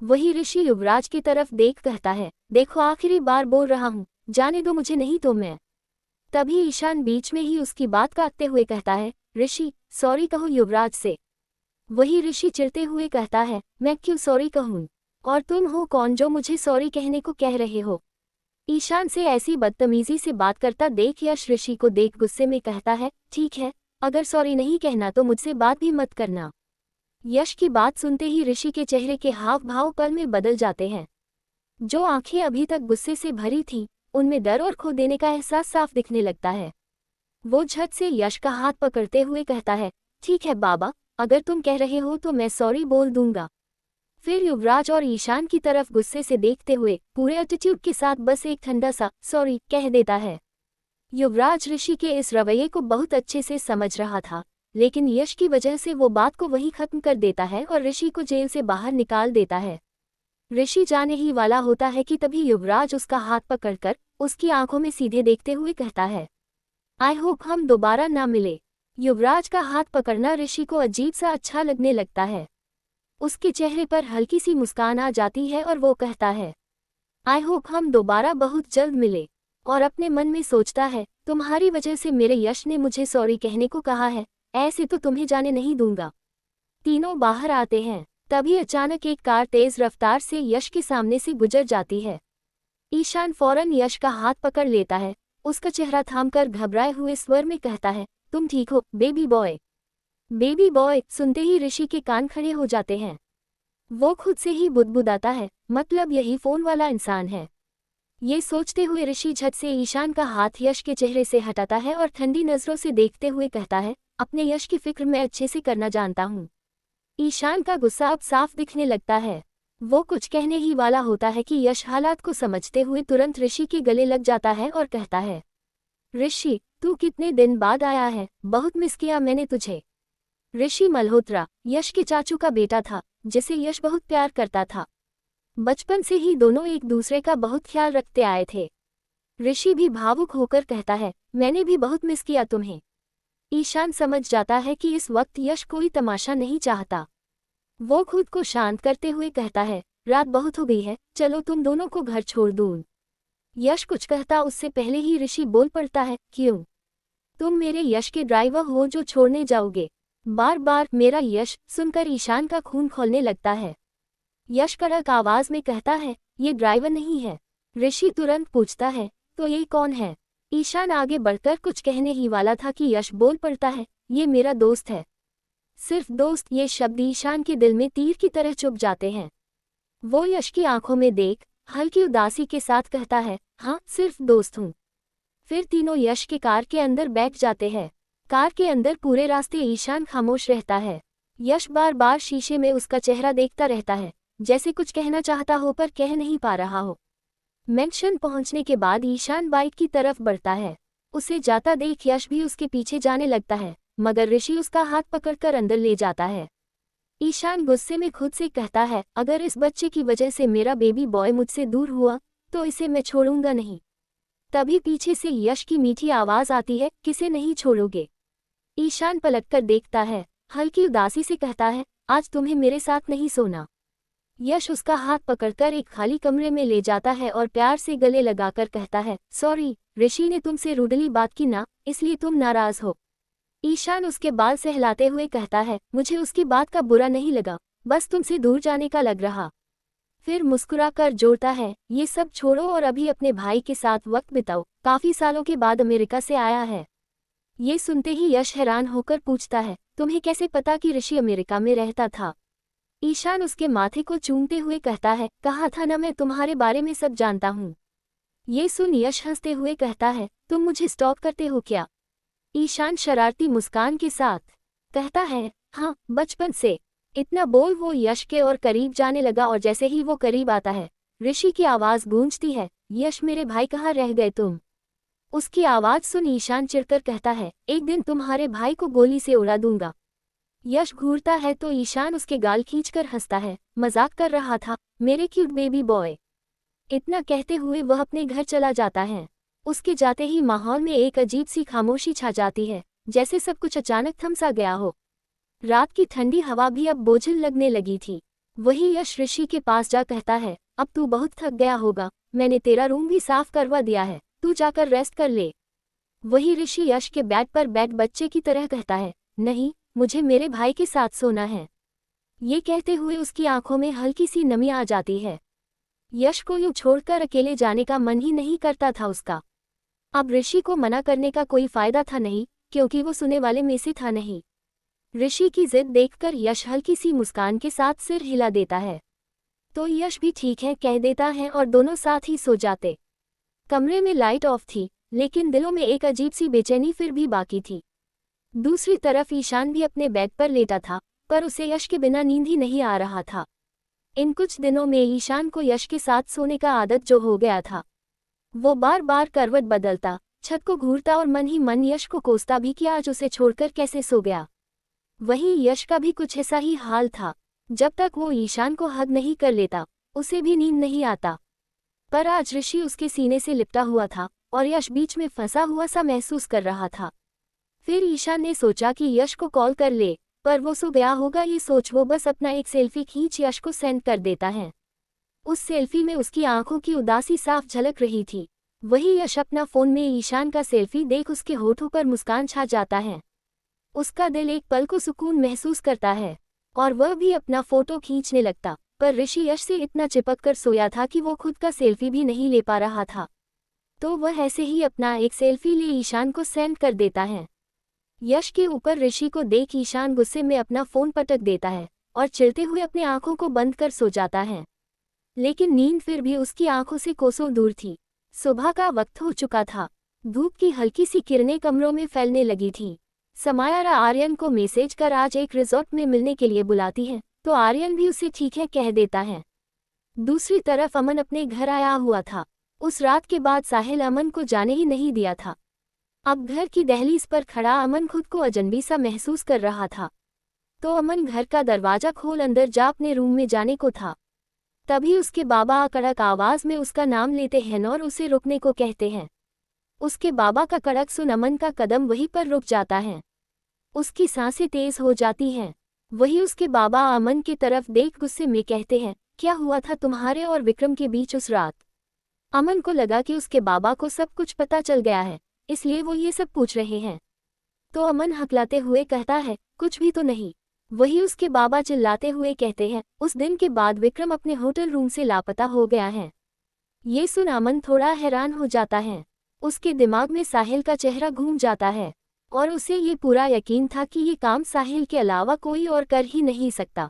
वही ऋषि युवराज की तरफ देख कहता है, देखो आखिरी बार बोल रहा हूँ, जाने दो मुझे नहीं तो मैं। तभी ईशान बीच में ही उसकी बात काटते हुए कहता है, ऋषि सॉरी कहो युवराज से। वही ऋषि चिढ़ते हुए कहता है, मैं क्यों सॉरी कहूँ, और तुम हो कौन जो मुझे सॉरी कहने को कह रहे हो। ईशान से ऐसी बदतमीजी से बात करता देख यश ऋषि को देख गुस्से में कहता है, ठीक है, अगर सॉरी नहीं कहना तो मुझसे बात भी मत करना। यश की बात सुनते ही ऋषि के चेहरे के हाव भाव पल में बदल जाते हैं। जो आंखें अभी तक गुस्से से भरी थीं, उनमें डर और खो देने का एहसास साफ दिखने लगता है। वो झट से यश का हाथ पकड़ते हुए कहता है, ठीक है बाबा, अगर तुम कह रहे हो तो मैं सॉरी बोल दूंगा। फिर युवराज और ईशान की तरफ गुस्से से देखते हुए पूरे एटीट्यूड के साथ बस एक ठंडा सा सॉरी कह देता है। युवराज ऋषि के इस रवैये को बहुत अच्छे से समझ रहा था, लेकिन यश की वजह से वो बात को वहीं खत्म कर देता है और ऋषि को जेल से बाहर निकाल देता है। ऋषि जाने ही वाला होता है कि तभी युवराज उसका हाथ पकड़कर उसकी आंखों में सीधे देखते हुए कहता है, आई होप हम दोबारा ना मिले। युवराज का हाथ पकड़ना ऋषि को अजीब सा अच्छा लगने लगता है। उसके चेहरे पर हल्की सी मुस्कान आ जाती है और वो कहता है, आई होप हम दोबारा बहुत जल्द मिले। और अपने मन में सोचता है, तुम्हारी वजह से मेरे यश ने मुझे सॉरी कहने को कहा है, ऐसे तो तुम्हें जाने नहीं दूंगा। तीनों बाहर आते हैं, तभी अचानक एक कार तेज रफ्तार से यश के सामने से गुजर जाती है। ईशान फौरन यश का हाथ पकड़ लेता है, उसका चेहरा थामकर घबराए हुए स्वर में कहता है, तुम ठीक हो बेबी बॉय। बेबी बॉय सुनते ही ऋषि के कान खड़े हो जाते हैं। वो खुद से ही बुदबुदाता है, मतलब यही फोन वाला इंसान है। ये सोचते हुए ऋषि झट से ईशान का हाथ यश के चेहरे से हटाता है और ठंडी नजरों से देखते हुए कहता है, अपने यश की फिक्र मैं अच्छे से करना जानता हूँ। ईशान का गुस्सा अब साफ दिखने लगता है। वो कुछ कहने ही वाला होता है कि यश हालात को समझते हुए तुरंत ऋषि के गले लग जाता है और कहता है, ऋषि तू कितने दिन बाद आया है, बहुत मिस किया मैंने तुझे। ऋषि मल्होत्रा यश के चाचू का बेटा था, जिसे यश बहुत प्यार करता था। बचपन से ही दोनों एक दूसरे का बहुत ख्याल रखते आए थे। ऋषि भी भावुक होकर कहता है, मैंने भी बहुत मिस किया तुम्हें। ईशान समझ जाता है कि इस वक्त यश कोई तमाशा नहीं चाहता। वो खुद को शांत करते हुए कहता है, रात बहुत हो गई है, चलो तुम दोनों को घर छोड़ दूं। यश कुछ कहता उससे पहले ही ऋषि बोल पड़ता है, क्यों? तुम मेरे यश के ड्राइवर हो जो छोड़ने जाओगे? बार बार मेरा यश सुनकर ईशान का खून खौलने लगता है। यश कड़क आवाज में कहता है, ये ड्राइवर नहीं है। ऋषि तुरंत पूछता है, तो ये कौन है? ईशान आगे बढ़कर कुछ कहने ही वाला था कि यश बोल पड़ता है, ये मेरा दोस्त है। सिर्फ दोस्त, ये शब्द ईशान के दिल में तीर की तरह चुभ जाते हैं। वो यश की आंखों में देख हल्की उदासी के साथ कहता है, हाँ सिर्फ दोस्त हूँ। फिर तीनों यश के कार के अंदर बैठ जाते हैं। कार के अंदर पूरे रास्ते ईशान खामोश रहता है। यश बार बार शीशे में उसका चेहरा देखता रहता है, जैसे कुछ कहना चाहता हो पर कह नहीं पा रहा हो। मेंशन पहुंचने के बाद ईशान बाइक की तरफ बढ़ता है। उसे जाता देख यश भी उसके पीछे जाने लगता है, मगर ऋषि उसका हाथ पकड़कर अंदर ले जाता है। ईशान गुस्से में खुद से कहता है, अगर इस बच्चे की वजह से मेरा बेबी बॉय मुझसे दूर हुआ तो इसे मैं छोड़ूंगा नहीं। तभी पीछे से यश की मीठी आवाज आती है, किसे नहीं छोड़ोगे? ईशान पलटकर देखता है, हल्की उदासी से कहता है, आज तुम्हें मेरे साथ नहीं सोना। यश उसका हाथ पकड़कर एक खाली कमरे में ले जाता है और प्यार से गले लगाकर कहता है, सॉरी, ऋषि ने तुमसे रूडली बात की ना, इसलिए तुम नाराज हो। ईशान उसके बाल सहलाते हुए कहता है, मुझे उसकी बात का बुरा नहीं लगा, बस तुमसे दूर जाने का लग रहा। फिर मुस्कुराकर जोड़ता है, ये सब छोड़ो और अभी अपने भाई के साथ वक्त बिताओ, काफी सालों के बाद अमेरिका से आया है। ये सुनते ही यश हैरान होकर पूछता है, तुम्हें कैसे पता कि ऋषि अमेरिका में रहता था? ईशान उसके माथे को चूमते हुए कहता है, कहा था ना मैं तुम्हारे बारे में सब जानता हूँ। ये सुन यश हंसते हुए कहता है, तुम मुझे स्टॉक करते हो क्या? ईशान शरारती मुस्कान के साथ कहता है, हाँ बचपन से। इतना बोल वो यश के और करीब जाने लगा और जैसे ही वो करीब आता है, ऋषि की आवाज गूंजती है, यश मेरे भाई कहाँ रह गए तुम? उसकी आवाज सुन ईशान चिढ़कर कहता है, एक दिन तुम्हारे भाई को गोली से उड़ा दूंगा। यश घूरता है तो ईशान उसके गाल खींचकर हंसता है, मजाक कर रहा था मेरे क्यूट बेबी बॉय। इतना कहते हुए वह अपने घर चला जाता है। उसके जाते ही माहौल में एक अजीब सी खामोशी छा जाती है, जैसे सब कुछ अचानक थम सा गया हो। रात की ठंडी हवा भी अब बोझिल लगने लगी थी। वही यश ऋषि के पास जा कहता है, अब तू बहुत थक गया होगा, मैंने तेरा रूम भी साफ करवा दिया है, तू जाकर रेस्ट कर ले। वही ऋषि यश के बेड पर बैठ बच्चे की तरह कहता है, नहीं, मुझे मेरे भाई के साथ सोना है। ये कहते हुए उसकी आंखों में हल्की सी नमी आ जाती है। यश को यूं छोड़कर अकेले जाने का मन ही नहीं करता था उसका। अब ऋषि को मना करने का कोई फायदा था नहीं, क्योंकि वो सुने वाले में से था नहीं। ऋषि की जिद देखकर यश हल्की सी मुस्कान के साथ सिर हिला देता है। तो यश भी ठीक है कह देता है और दोनों साथ ही सो जाते। कमरे में लाइट ऑफ थी, लेकिन दिलों में एक अजीब सी बेचैनी फिर भी बाकी थी। दूसरी तरफ ईशान भी अपने बेड पर लेटा था, पर उसे यश के बिना नींद ही नहीं आ रहा था। इन कुछ दिनों में ईशान को यश के साथ सोने का आदत जो हो गया था। वो बार बार करवट बदलता, छत को घूरता और मन ही मन यश को कोसता भी कि आज उसे छोड़कर कैसे सो गया। वहीं यश का भी कुछ ऐसा ही हाल था। जब तक वो ईशान को हग नहीं कर लेता, उसे भी नींद नहीं आता। पर आज ऋषि उसके सीने से लिपटा हुआ था और यश बीच में फंसा हुआ सा महसूस कर रहा था। फिर ईशान ने सोचा कि यश को कॉल कर ले, पर वो सो गया होगा ये सोच वो बस अपना एक सेल्फी खींच यश को सेंड कर देता है। उस सेल्फी में उसकी आंखों की उदासी साफ झलक रही थी। वही यश अपना फोन में ईशान का सेल्फी देख उसके होठों पर मुस्कान छा जाता है। उसका दिल एक पल को सुकून महसूस करता है और वह भी अपना फोटो खींचने लगता, पर ऋषि यश से इतना चिपक कर सोया था कि वो खुद का सेल्फी भी नहीं ले पा रहा था। तो वह ऐसे ही अपना एक सेल्फी ले ईशान को सेंड कर देता है। यश के ऊपर ऋषि को देख ईशान गुस्से में अपना फोन पटक देता है और चिढ़ते हुए अपनी आंखों को बंद कर सो जाता है। लेकिन नींद फिर भी उसकी आंखों से कोसों दूर थी। सुबह का वक्त हो चुका था। धूप की हल्की सी किरणें कमरों में फैलने लगी थी। समायरा आर्यन को मैसेज कर आज एक रिजॉर्ट में मिलने के लिए बुलाती है, तो आर्यन भी उसे ठीक है कह देता है। दूसरी तरफ अमन अपने घर आया हुआ था। उस रात के बाद साहिल अमन को जाने ही नहीं दिया था। अब घर की दहलीज पर खड़ा अमन खुद को अजनबी सा महसूस कर रहा था। तो अमन घर का दरवाजा खोल अंदर जा अपने रूम में जाने को था। तभी उसके बाबा कड़क आवाज में उसका नाम लेते हैं और उसे रुकने को कहते हैं। उसके बाबा का कड़क सुन अमन का कदम वहीं पर रुक जाता है। उसकी सांसें तेज हो जाती हैं। वही उसके बाबा अमन की तरफ देख गुस्से में कहते हैं, क्या हुआ था तुम्हारे और विक्रम के बीच उस रात? अमन को लगा कि उसके बाबा को सब कुछ पता चल गया है, इसलिए वो ये सब पूछ रहे हैं। तो अमन हकलाते हुए कहता है, कुछ भी तो नहीं। वही उसके बाबा चिल्लाते हुए कहते हैं, उस दिन के बाद विक्रम अपने होटल रूम से लापता हो गया है। ये सुन अमन थोड़ा हैरान हो जाता है। उसके दिमाग में साहिल का चेहरा घूम जाता है और उसे ये पूरा यकीन था कि ये काम साहिल के अलावा कोई और कर ही नहीं सकता।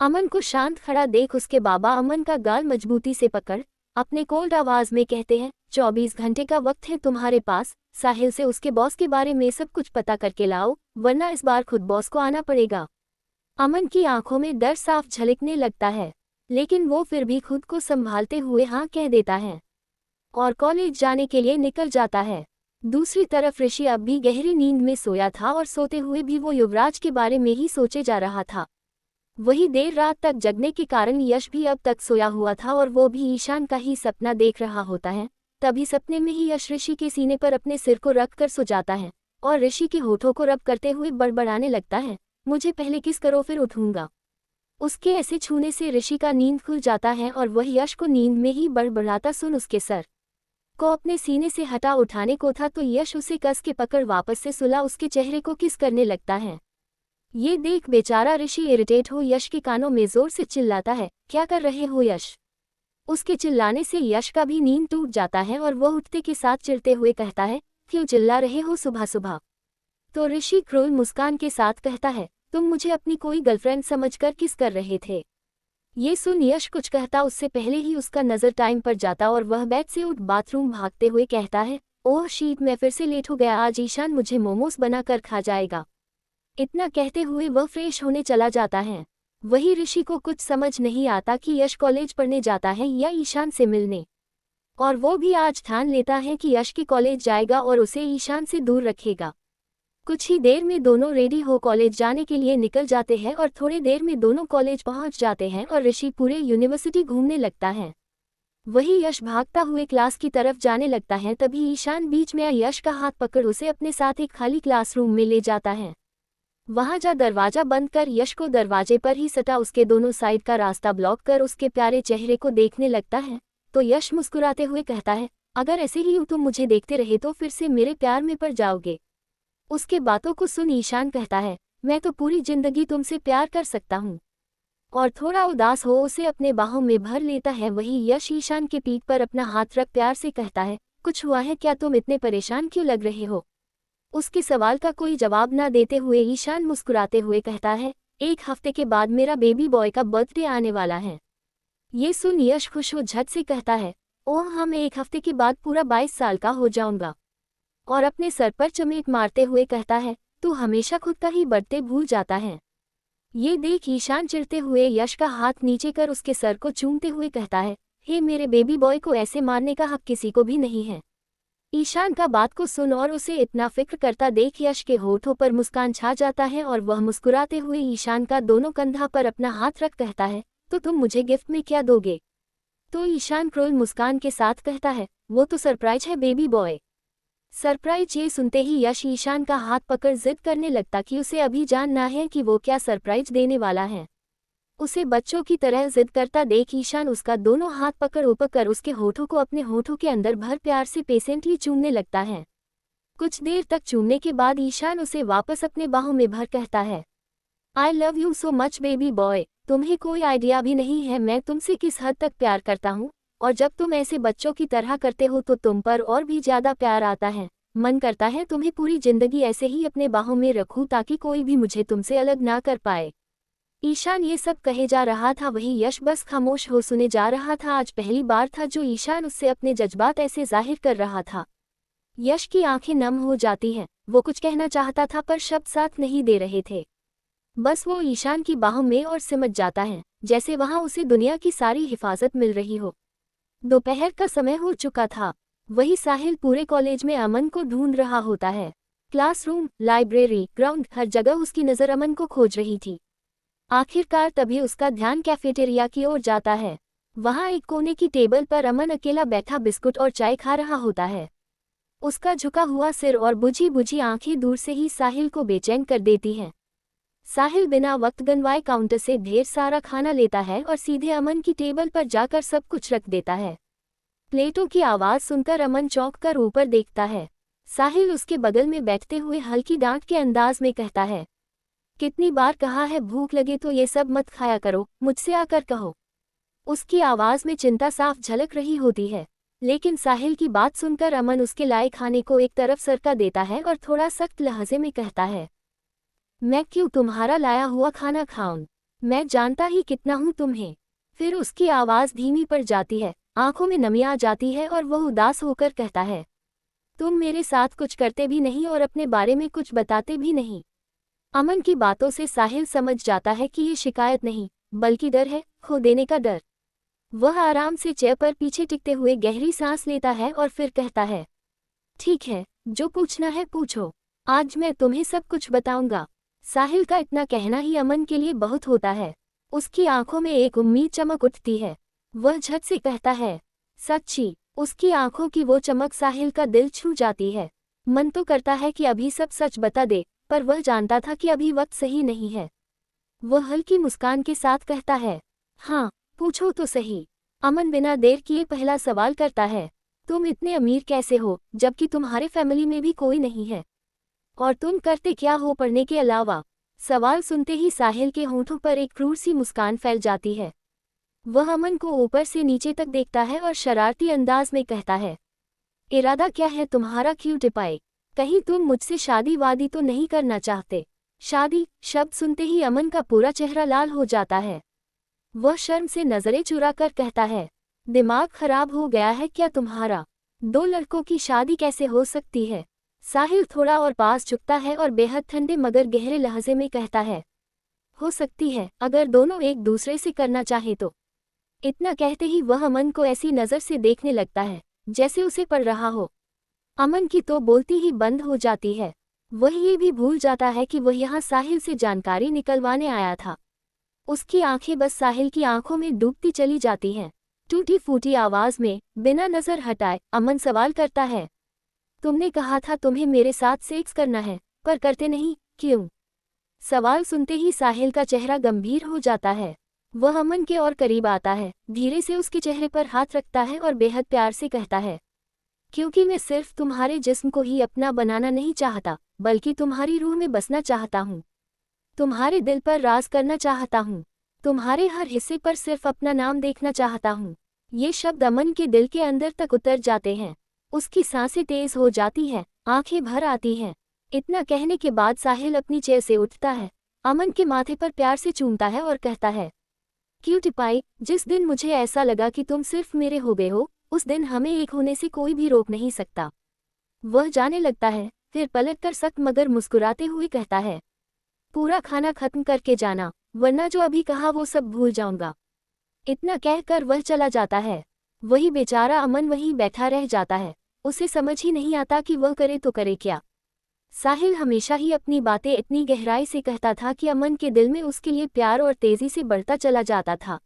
अमन को शांत खड़ा देख उसके बाबा अमन का गाल मजबूती से पकड़ अपने कोल्ड आवाज में कहते हैं, 24 घंटे का वक्त है तुम्हारे पास, साहिल से उसके बॉस के बारे में सब कुछ पता करके लाओ, वरना इस बार खुद बॉस को आना पड़ेगा। अमन की आंखों में डर साफ झलकने लगता है, लेकिन वो फिर भी खुद को संभालते हुए हाँ कह देता है और कॉलेज जाने के लिए निकल जाता है। दूसरी तरफ ऋषि अब भी गहरी नींद में सोया था और सोते हुए भी वो युवराज के बारे में ही सोचे जा रहा था। वही देर रात तक जगने के कारण यश भी अब तक सोया हुआ था और वो भी ईशान का ही सपना देख रहा होता है। तभी सपने में ही यश ऋषि के सीने पर अपने सिर को रख कर सो जाता है और ऋषि के होठों को रब करते हुए बड़बड़ाने लगता है, मुझे पहले किस करो फिर उठूंगा। उसके ऐसे छूने से ऋषि का नींद खुल जाता है और वह यश को नींद में ही बड़बड़ाता सुन उसके सर को अपने सीने से हटा उठाने को था, तो यश उसे कस के पकड़ वापस से सुला उसके चेहरे को किस करने लगता है। ये देख बेचारा ऋषि इरिटेट हो यश के कानों में जोर से चिल्लाता है, क्या कर रहे हो यश? उसके चिल्लाने से यश का भी नींद टूट जाता है और वह उठते के साथ चिढ़ते हुए कहता है, क्यों चिल्ला रहे हो सुबह सुबह? तो ऋषि क्रूर मुस्कान के साथ कहता है, तुम मुझे अपनी कोई गर्लफ्रेंड समझकर किस कर रहे थे? ये सुन यश कुछ कहता उससे पहले ही उसका नजर टाइम पर जाता और वह बेड से उठ बाथरूम भागते हुए कहता है, ओह शीट, मैं फिर से लेट हो गया, आज ईशान मुझे मोमोज बनाकर खा जाएगा। इतना कहते हुए वह फ्रेश होने चला जाता है। वही ऋषि को कुछ समझ नहीं आता कि यश कॉलेज पढ़ने जाता है या ईशान से मिलने, और वो भी आज ठान लेता है कि यश के कॉलेज जाएगा और उसे ईशान से दूर रखेगा। कुछ ही देर में दोनों रेडी हो कॉलेज जाने के लिए निकल जाते हैं और थोड़ी देर में दोनों कॉलेज पहुंच जाते हैं और ऋषि पूरे यूनिवर्सिटी घूमने लगता है। वही यश भागता हुए क्लास की तरफ जाने लगता है, तभी ईशान बीच में यश का हाथ पकड़ उसे अपने साथ एक खाली क्लासरूम में ले जाता है। वहां जा दरवाजा बंद कर यश को दरवाजे पर ही सटा उसके दोनों साइड का रास्ता ब्लॉक कर उसके प्यारे चेहरे को देखने लगता है तो यश मुस्कुराते हुए कहता है, अगर ऐसे ही तुम मुझे देखते रहे तो फिर से मेरे प्यार में पड़ जाओगे। उसके बातों को सुन ईशान कहता है, मैं तो पूरी जिंदगी तुमसे प्यार कर सकता हूँ। और थोड़ा उदास हो उसे अपने बाहों में भर लेता है। वही यश ईशान के पीठ पर अपना हाथ रख प्यार से कहता है, कुछ हुआ है क्या, तुम इतने परेशान क्यों लग रहे हो। उसके सवाल का कोई जवाब न देते हुए ईशान मुस्कुराते हुए कहता है, 1 हफ्ते के बाद मेरा बेबी बॉय का बर्थडे आने वाला है। ये सुन यश खुश हो झट से कहता है, ओह हम 1 हफ्ते के बाद पूरा 22 साल का हो जाऊंगा। और अपने सर पर चमेट मारते हुए कहता है, तू हमेशा खुद का ही बर्थडे भूल जाता है। ये देख ईशान चिढ़ते हुए यश का हाथ नीचे कर उसके सर को चूमते हुए कहता है, हे मेरे बेबी बॉय को ऐसे मारने का हक किसी को भी नहीं है। ईशान का बात को सुन और उसे इतना फिक्र करता देख यश के होठों पर मुस्कान छा जाता है और वह मुस्कुराते हुए ईशान का दोनों कंधा पर अपना हाथ रख कहता है, तो तुम मुझे गिफ्ट में क्या दोगे। तो ईशान क्रोल मुस्कान के साथ कहता है, वो तो सरप्राइज है बेबी बॉय। सरप्राइज ये सुनते ही यश ईशान का हाथ पकड़ जिद करने लगता कि उसे अभी जानना है कि वो क्या सरप्राइज देने वाला है। उसे बच्चों की तरह जिद करता देख ईशान उसका दोनों हाथ पकड़ ऊपर कर उसके होठों को अपने होठों के अंदर भर प्यार से पेशेंटली चूमने लगता है। कुछ देर तक चूमने के बाद ईशान उसे वापस अपने बाहों में भर कहता है, I love you so much baby boy. तुम्हें कोई आइडिया भी नहीं है मैं तुमसे किस हद तक प्यार करता हूँ, और जब तुम ऐसे बच्चों की तरह करते हो तो तुम पर और भी ज्यादा प्यार आता है। मन करता है तुम्हें पूरी जिंदगी ऐसे ही अपने बाहों में रखूं ताकि कोई भी मुझे तुमसे अलग ना कर पाए। ईशान ये सब कहे जा रहा था, वही यश बस खामोश हो सुने जा रहा था। आज पहली बार था जो ईशान उससे अपने जज्बात ऐसे जाहिर कर रहा था। यश की आंखें नम हो जाती हैं, वो कुछ कहना चाहता था पर शब्द साथ नहीं दे रहे थे। बस वो ईशान की बाहों में और सिमट जाता है, जैसे वहां उसे दुनिया की सारी हिफाजत मिल रही हो। दोपहर का समय हो चुका था। वही साहिल पूरे कॉलेज में अमन को ढूंढ रहा होता है। क्लासरूम, लाइब्रेरी, ग्राउंड, हर जगह उसकी नज़र अमन को खोज रही थी। आखिरकार तभी उसका ध्यान कैफेटेरिया की ओर जाता है। वहां एक कोने की टेबल पर अमन अकेला बैठा बिस्कुट और चाय खा रहा होता है। उसका झुका हुआ सिर और बुझी बुझी आंखें दूर से ही साहिल को बेचैन कर देती हैं। साहिल बिना वक्त गंवाए काउंटर से ढेर सारा खाना लेता है और सीधे अमन की टेबल पर जाकर सब कुछ रख देता है। प्लेटों की आवाज़ सुनकर अमन चौंक कर ऊपर देखता है। साहिल उसके बगल में बैठते हुए हल्की डांट के अंदाज में कहता है, कितनी बार कहा है भूख लगे तो ये सब मत खाया करो, मुझसे आकर कहो। उसकी आवाज़ में चिंता साफ झलक रही होती है। लेकिन साहिल की बात सुनकर अमन उसके लाए खाने को एक तरफ सरका देता है और थोड़ा सख्त लहजे में कहता है, मैं क्यों तुम्हारा लाया हुआ खाना खाऊं, मैं जानता ही कितना हूं तुम्हें। फिर उसकी आवाज़ धीमी पड़ जाती है, आंखों में नमी आ जाती है और वह उदास होकर कहता है, तुम मेरे साथ कुछ करते भी नहीं और अपने बारे में कुछ बताते भी नहीं। अमन की बातों से साहिल समझ जाता है कि ये शिकायत नहीं बल्कि डर है, खो देने का डर। वह आराम से चेयर पर पीछे टिकते हुए गहरी सांस लेता है और फिर कहता है, ठीक है, जो पूछना है पूछो, आज मैं तुम्हें सब कुछ बताऊंगा। साहिल का इतना कहना ही अमन के लिए बहुत होता है। उसकी आंखों में एक उम्मीद चमक उठती है। वह झट से कहता है, सच्ची। उसकी आंखों की वो चमक साहिल का दिल छू जाती है। मन तो करता है कि अभी सब सच बता दे, पर वह जानता था कि अभी वक्त सही नहीं है। वह हल्की मुस्कान के साथ कहता है, हाँ पूछो तो सही। अमन बिना देर किए पहला सवाल करता है, तुम इतने अमीर कैसे हो जबकि तुम्हारे फैमिली में भी कोई नहीं है, और तुम करते क्या हो पढ़ने के अलावा। सवाल सुनते ही साहिल के होंठों पर एक क्रूर सी मुस्कान फैल जाती है। वह अमन को ऊपर से नीचे तक देखता है और शरारती अंदाज में कहता है, इरादा क्या है तुम्हारा, क्यों टिपाए, कहीं तुम मुझसे शादी वादी तो नहीं करना चाहते। शादी शब्द सुनते ही अमन का पूरा चेहरा लाल हो जाता है। वह शर्म से नजरें चुरा कर कहता है, दिमाग खराब हो गया है क्या तुम्हारा, 2 लड़कों की शादी कैसे हो सकती है। साहिल थोड़ा और पास झुकता है और बेहद ठंडे मगर गहरे लहजे में कहता है, हो सकती है अगर दोनों एक दूसरे से करना चाहे तो। इतना कहते ही वह अमन को ऐसी नज़र से देखने लगता है जैसे उसे पड़ रहा हो। अमन की तो बोलती ही बंद हो जाती है। वह ये भी भूल जाता है कि वह यहाँ साहिल से जानकारी निकलवाने आया था। उसकी आंखें बस साहिल की आंखों में डूबती चली जाती हैं। टूटी फूटी आवाज में बिना नजर हटाए अमन सवाल करता है, तुमने कहा था तुम्हें मेरे साथ सेक्स करना है, पर करते नहीं, क्यों। सवाल सुनते ही साहिल का चेहरा गंभीर हो जाता है। वह अमन के और करीब आता है, धीरे से उसके चेहरे पर हाथ रखता है और बेहद प्यार से कहता है, क्योंकि मैं सिर्फ तुम्हारे जिस्म को ही अपना बनाना नहीं चाहता, बल्कि तुम्हारी रूह में बसना चाहता हूँ। तुम्हारे दिल पर राज करना चाहता हूँ। तुम्हारे हर हिस्से पर सिर्फ अपना नाम देखना चाहता हूँ। ये शब्द अमन के दिल के अंदर तक उतर जाते हैं। उसकी सांसें तेज हो जाती हैं, आंखें भर आती हैं। इतना कहने के बाद साहिल अपनी चेयर से उठता है, अमन के माथे पर प्यार से चूमता है और कहता है, क्यों टिपाई, जिस दिन मुझे ऐसा लगा कि तुम सिर्फ मेरे हो गए हो, उस दिन हमें एक होने से कोई भी रोक नहीं सकता। वह जाने लगता है, फिर पलटकर सख्त मगर मुस्कुराते हुए कहता है, पूरा खाना खत्म करके जाना, वरना जो अभी कहा वो सब भूल जाऊंगा। इतना कहकर वह चला जाता है। वही बेचारा अमन वहीं बैठा रह जाता है। उसे समझ ही नहीं आता कि वह करे तो करे क्या। साहिल हमेशा ही अपनी बातें इतनी गहराई से कहता था कि अमन के दिल में उसके लिए प्यार और तेजी से बढ़ता चला जाता था।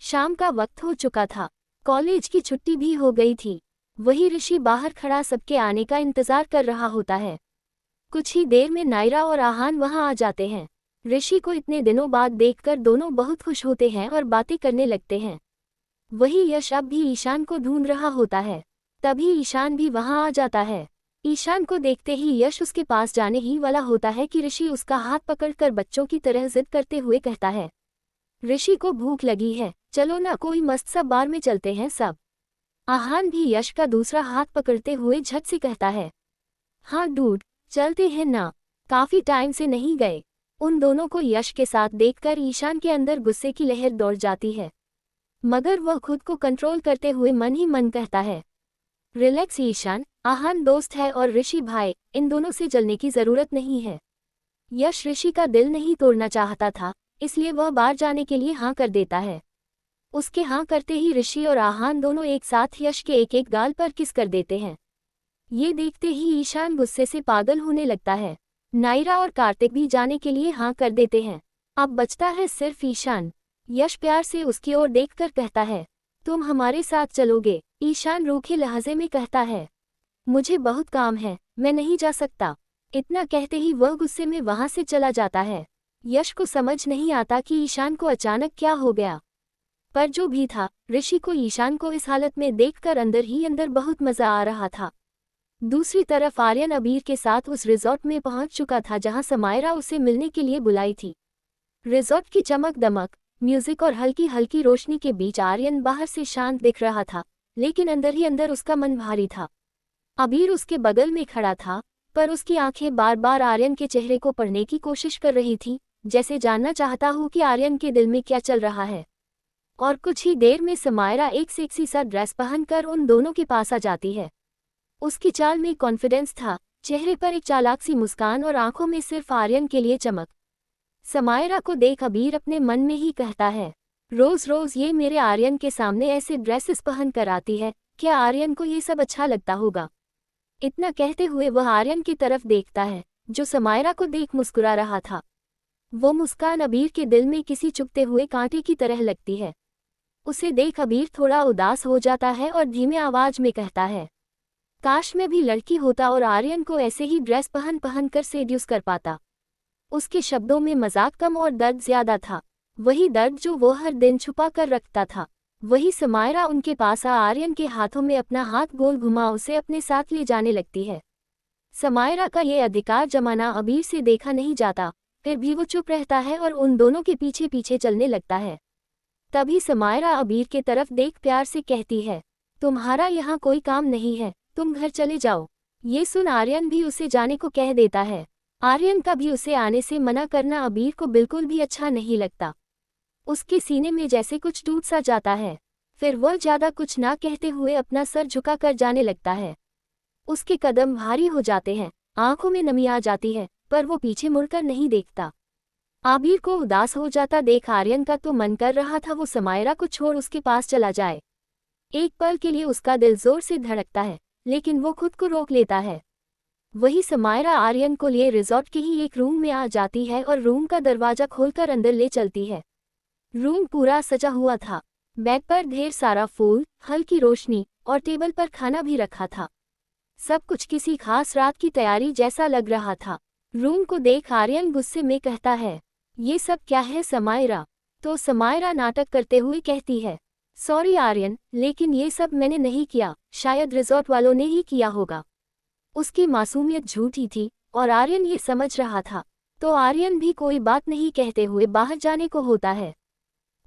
शाम का वक्त हो चुका था, कॉलेज की छुट्टी भी हो गई थी। वही ऋषि बाहर खड़ा सबके आने का इंतजार कर रहा होता है। कुछ ही देर में नायरा और आहान वहां आ जाते हैं। ऋषि को इतने दिनों बाद देखकर दोनों बहुत खुश होते हैं और बातें करने लगते हैं। वही यश अब भी ईशान को ढूंढ रहा होता है। तभी ईशान भी वहां आ जाता है। ईशान को देखते ही यश उसके पास जाने ही वाला होता है कि ऋषि उसका हाथ पकड़कर बच्चों की तरह जिद करते हुए कहता है, ऋषि को भूख लगी है, चलो ना कोई मस्त सा बार में चलते हैं सब। आहान भी यश का दूसरा हाथ पकड़ते हुए झट से कहता है, हाँ डूड, चलते हैं ना, काफी टाइम से नहीं गए। उन दोनों को यश के साथ देखकर ईशान के अंदर गुस्से की लहर दौड़ जाती है, मगर वह खुद को कंट्रोल करते हुए मन ही मन कहता है, रिलैक्स ईशान, आहान दोस्त है और ऋषि भाई, इन दोनों से जलने की जरूरत नहीं है। यश ऋषि का दिल नहीं तोड़ना चाहता था, इसलिए वह बाहर जाने के लिए हाँ कर देता है। उसके हाँ करते ही ऋषि और आहान दोनों एक साथ यश के एक एक गाल पर किस कर देते हैं। ये देखते ही ईशान गुस्से से पागल होने लगता है। नायरा और कार्तिक भी जाने के लिए हाँ कर देते हैं। अब बचता है सिर्फ ईशान। यश प्यार से उसकी ओर देखकर कहता है, तुम हमारे साथ चलोगे? ईशान रूखे लहजे में कहता है, मुझे बहुत काम है, मैं नहीं जा सकता। इतना कहते ही वह गुस्से में वहां से चला जाता है। यश को समझ नहीं आता कि ईशान को अचानक क्या हो गया, पर जो भी था, ऋषि को ईशान को इस हालत में देखकर अंदर ही अंदर बहुत मजा आ रहा था। दूसरी तरफ आर्यन अबीर के साथ उस रिजॉर्ट में पहुंच चुका था जहां समायरा उसे मिलने के लिए बुलाई थी। रिजॉर्ट की चमक दमक, म्यूजिक और हल्की हल्की रोशनी के बीच आर्यन बाहर से शांत दिख रहा था, लेकिन अंदर ही अंदर उसका मन भारी था। अबीर उसके बगल में खड़ा था, पर उसकी आंखें बार बार आर्यन के चेहरे को पढ़ने की कोशिश कर रही थी, जैसे जानना चाहता हो कि आर्यन के दिल में क्या चल रहा है। और कुछ ही देर में समायरा एक सेक्सी सा ड्रेस पहनकर उन दोनों के पास आ जाती है। उसकी चाल में कॉन्फिडेंस था, चेहरे पर एक चालाक सी मुस्कान और आंखों में सिर्फ आर्यन के लिए चमक। समायरा को देख अबीर अपने मन में ही कहता है, रोज रोज ये मेरे आर्यन के सामने ऐसे ड्रेसेस पहन कर आती है, क्या आर्यन को ये सब अच्छा लगता होगा? इतना कहते हुए वह आर्यन की तरफ देखता है, जो समायरा को देख मुस्कुरा रहा था। वो मुस्कान अबीर के दिल में किसी चुभते हुए कांटे की तरह लगती है। उसे देख अबीर थोड़ा उदास हो जाता है और धीमे आवाज में कहता है, काश मैं भी लड़की होता और आर्यन को ऐसे ही ड्रेस पहन कर सेड्यूस कर पाता। उसके शब्दों में मजाक कम और दर्द ज्यादा था, वही दर्द जो वो हर दिन छुपा कर रखता था। वही समायरा उनके पास आर्यन के हाथों में अपना हाथ गोल घुमा उसे अपने साथ ले जाने लगती है। समायरा का ये अधिकार जमाना अबीर से देखा नहीं जाता, फिर भी वो चुप रहता है और उन दोनों के पीछे पीछे चलने लगता है। तभी समायरा अबीर के तरफ देख प्यार से कहती है, तुम्हारा यहाँ कोई काम नहीं है, तुम घर चले जाओ। ये सुन आर्यन भी उसे जाने को कह देता है। आर्यन का भी उसे आने से मना करना अबीर को बिल्कुल भी अच्छा नहीं लगता। उसके सीने में जैसे कुछ टूट सा जाता है। फिर वह ज्यादा कुछ ना कहते हुए अपना सर झुकाकर जाने लगता है। उसके कदम भारी हो जाते हैं, आंखों में नमी आ जाती है, पर वो पीछे मुड़कर नहीं देखता। आबिर को उदास हो जाता देख आर्यन का तो मन कर रहा था वो समायरा को छोड़ उसके पास चला जाए। एक पल के लिए उसका दिल जोर से धड़कता है, लेकिन वो खुद को रोक लेता है। वही समायरा आर्यन को लिए रिजॉर्ट के ही एक रूम में आ जाती है और रूम का दरवाजा खोलकर अंदर ले चलती है। रूम पूरा सजा हुआ था, बेड पर ढेर सारा फूल, हल्की रोशनी और टेबल पर खाना भी रखा था। सब कुछ किसी खास रात की तैयारी जैसा लग रहा था। रूम को देख आर्यन गुस्से में कहता है, ये सब क्या है समायरा? तो समायरा नाटक करते हुए कहती है, सॉरी आर्यन, लेकिन ये सब मैंने नहीं किया, शायद रिजॉर्ट वालों ने ही किया होगा। उसकी मासूमियत झूठी थी और आर्यन ये समझ रहा था। तो आर्यन भी कोई बात नहीं कहते हुए बाहर जाने को होता है।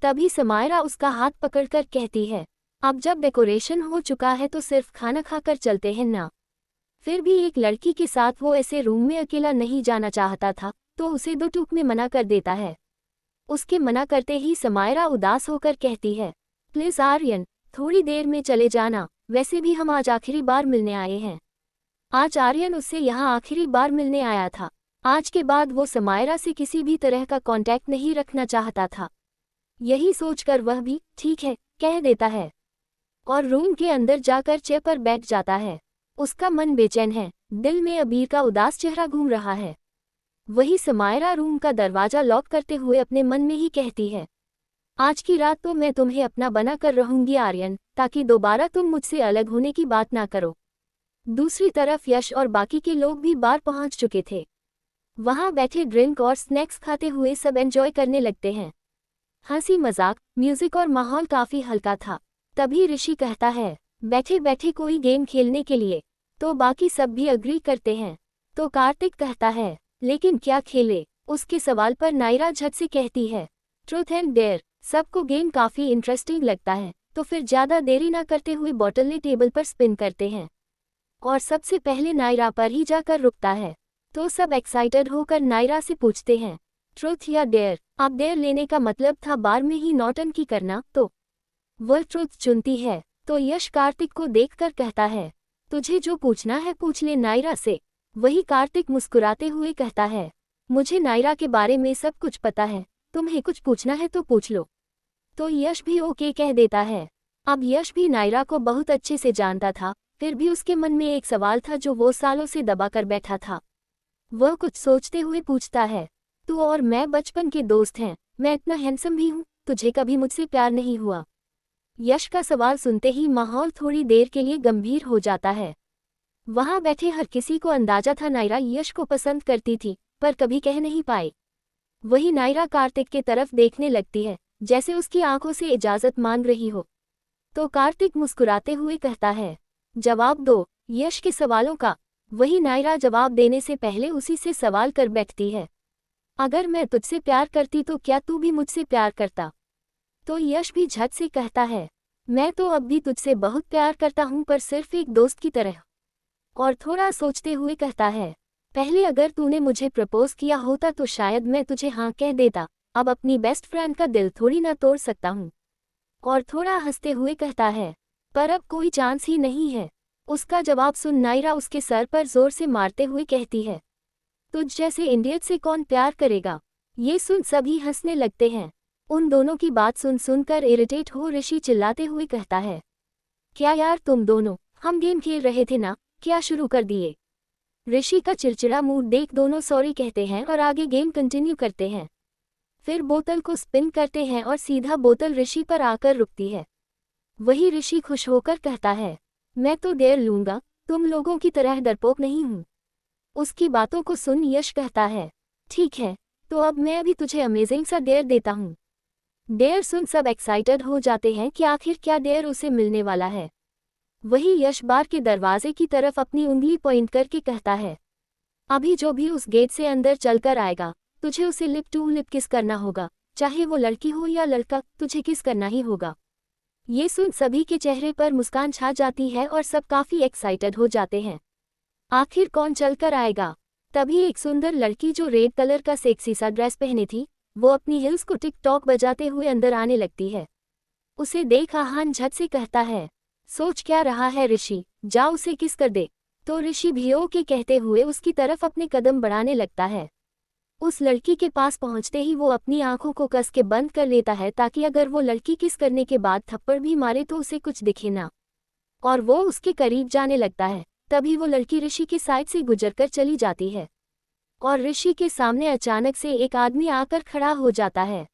तभी समायरा उसका हाथ पकड़कर कहती है, अब जब डेकोरेशन हो चुका है तो सिर्फ खाना खाकर चलते हैं ना। फिर भी एक लड़की के साथ वो ऐसे रूम में अकेला नहीं जाना चाहता था, तो उसे 2 टूक में मना कर देता है। उसके मना करते ही समायरा उदास होकर कहती है, प्लीज आर्यन, थोड़ी देर में चले जाना, वैसे भी हम आज आखिरी बार मिलने आए हैं। आज आर्यन उससे यहाँ आखिरी बार मिलने आया था। आज के बाद वो समायरा से किसी भी तरह का कांटेक्ट नहीं रखना चाहता था। यही सोचकर वह भी ठीक है कह देता है और रूम के अंदर जाकर चेयर पर बैठ जाता है। उसका मन बेचैन है, दिल में अबीर का उदास चेहरा घूम रहा है। वही समायरा रूम का दरवाजा लॉक करते हुए अपने मन में ही कहती है, आज की रात तो मैं तुम्हें अपना बना कर रहूंगी आर्यन, ताकि दोबारा तुम मुझसे अलग होने की बात ना करो। दूसरी तरफ यश और बाकी के लोग भी बार पहुंच चुके थे। वहां बैठे ड्रिंक और स्नैक्स खाते हुए सब एंजॉय करने लगते हैं। हंसी मजाक, म्यूजिक और माहौल काफी हल्का था। तभी ऋषि कहता है, बैठे बैठे कोई गेम खेलने के लिए। तो बाकी सब भी अग्री करते हैं। तो कार्तिक कहता है, लेकिन क्या खेले? उसके सवाल पर नायरा झट से कहती है, ट्रूथ एंड डेयर। सबको गेम काफी इंटरेस्टिंग लगता है, तो फिर ज्यादा देरी ना करते हुए बॉटल ने टेबल पर स्पिन करते हैं और सबसे पहले नायरा पर ही जाकर रुकता है। तो सब एक्साइटेड होकर नायरा से पूछते हैं, ट्रूथ या डेयर? अब डेयर लेने का मतलब था बार में ही नौटंकी करना, तो वह ट्रूथ चुनती है। तो यश कार्तिक को देखकर कहता है, तुझे जो पूछना है पूछ ले नायरा से। वही कार्तिक मुस्कुराते हुए कहता है, मुझे नायरा के बारे में सब कुछ पता है, तुम्हें कुछ पूछना है तो पूछ लो। तो यश भी ओके कह देता है। अब यश भी नायरा को बहुत अच्छे से जानता था, फिर भी उसके मन में एक सवाल था जो वो सालों से दबा कर बैठा था। वह कुछ सोचते हुए पूछता है, तू और मैं बचपन के दोस्त हैं, मैं इतना हैंडसम भी हूँ, तुझे कभी मुझसे प्यार नहीं हुआ? यश का सवाल सुनते ही माहौल थोड़ी देर के लिए गंभीर हो जाता है। वहां बैठे हर किसी को अंदाजा था नायरा यश को पसंद करती थी, पर कभी कह नहीं पाई। वही नायरा कार्तिक के तरफ देखने लगती है, जैसे उसकी आंखों से इजाजत मांग रही हो। तो कार्तिक मुस्कुराते हुए कहता है, जवाब दो यश के सवालों का। वही नायरा जवाब देने से पहले उसी से सवाल कर बैठती है, अगर मैं तुझसे प्यार करती तो क्या तू भी मुझसे प्यार करता? तो यश भी झट से कहता है, मैं तो अब भी तुझसे बहुत प्यार करता हूं, पर सिर्फ एक दोस्त की तरह। और थोड़ा सोचते हुए कहता है, पहले अगर तूने मुझे प्रपोज किया होता तो शायद मैं तुझे हाँ कह देता, अब अपनी बेस्ट फ्रेंड का दिल थोड़ी ना तोड़ सकता हूँ। और थोड़ा हंसते हुए कहता है, पर अब कोई चांस ही नहीं है। उसका जवाब सुन नायरा उसके सर पर जोर से मारते हुए कहती है, तुझ जैसे इंडियट से कौन प्यार करेगा? ये सुन सभी हंसने लगते हैं। उन दोनों की बात सुनकर इरिटेट हो ऋषि चिल्लाते हुए कहता है, क्या यार तुम दोनों, हम गेम खेल रहे थे ना, क्या शुरू कर दिए? ऋषि का चिड़चिड़ा मूड देख दोनों सॉरी कहते हैं और आगे गेम कंटिन्यू करते हैं। फिर बोतल को स्पिन करते हैं और सीधा बोतल ऋषि पर आकर रुकती है। वही ऋषि खुश होकर कहता है, मैं तो डेयर लूंगा, तुम लोगों की तरह डरपोक नहीं हूं। उसकी बातों को सुन यश कहता है, ठीक है, तो अब मैं अभी तुझे अमेजिंग सा डेयर देता हूँ। डेयर सुन सब एक्साइटेड हो जाते हैं कि आखिर क्या डेयर उसे मिलने वाला है। वही यश बार के दरवाजे की तरफ अपनी उंगली पॉइंट करके कहता है, अभी जो भी उस गेट से अंदर चलकर आएगा, तुझे उसे लिप टू लिप किस करना होगा, चाहे वो लड़की हो या लड़का, तुझे किस करना ही होगा। ये सुन सभी के चेहरे पर मुस्कान छा जाती है और सब काफी एक्साइटेड हो जाते हैं। आखिर कौन चलकर आएगा? तभी एक सुंदर लड़की जो रेड कलर का सेक्सी सा ड्रेस पहनी थी, वो अपनी हिल्स को टिक टॉक बजाते हुए अंदर आने लगती है। उसे देख आहान झट से कहता है, सोच क्या रहा है ऋषि, जा उसे किस कर दे। तो ऋषि भी ओके कहते हुए उसकी तरफ अपने कदम बढ़ाने लगता है। उस लड़की के पास पहुंचते ही वो अपनी आंखों को कस के बंद कर लेता है, ताकि अगर वो लड़की किस करने के बाद थप्पड़ भी मारे तो उसे कुछ दिखे ना, और वो उसके करीब जाने लगता है। तभी वो लड़की ऋषि की साइड से गुजरकर चली जाती है और ऋषि के सामने अचानक से एक आदमी आकर खड़ा हो जाता है।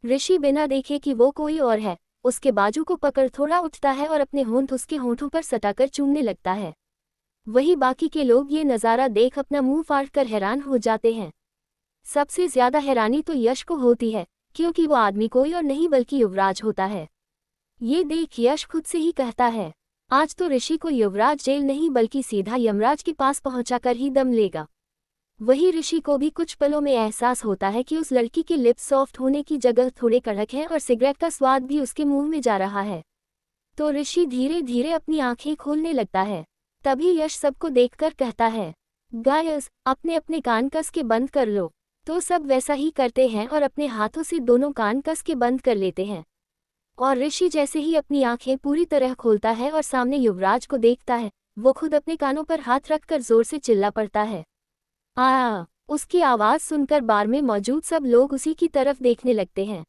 ऋषि बिना देखे कि वो कोई और है, उसके बाजू को पकड़ थोड़ा उठता है और अपने होंठ उसके होंठों पर सटाकर चूमने लगता है। वही बाकी के लोग ये नज़ारा देख अपना मुंह फाड़ कर हैरान हो जाते हैं। सबसे ज्यादा हैरानी तो यश को होती है, क्योंकि वो आदमी कोई और नहीं बल्कि युवराज होता है। ये देख यश खुद से ही कहता है, आज तो ऋषि को युवराज जेल नहीं बल्कि सीधा यमराज के पास पहुंचाकर ही दम लेगा। वही ऋषि को भी कुछ पलों में एहसास होता है कि उस लड़की के लिप्स सॉफ्ट होने की जगह थोड़े कड़क हैं और सिगरेट का स्वाद भी उसके मुंह में जा रहा है। तो ऋषि धीरे धीरे अपनी आंखें खोलने लगता है। तभी यश सबको देखकर कहता है, गायस अपने अपने कान कस के बंद कर लो। तो सब वैसा ही करते हैं और अपने हाथों से दोनों कान कस के बंद कर लेते हैं। और ऋषि जैसे ही अपनी आंखें पूरी तरह खोलता है और सामने युवराज को देखता है, वो खुद अपने कानों पर हाथ रखकर जोर से चिल्ला पड़ता है। उसकी आवाज़ सुनकर बार में मौजूद सब लोग उसी की तरफ देखने लगते हैं।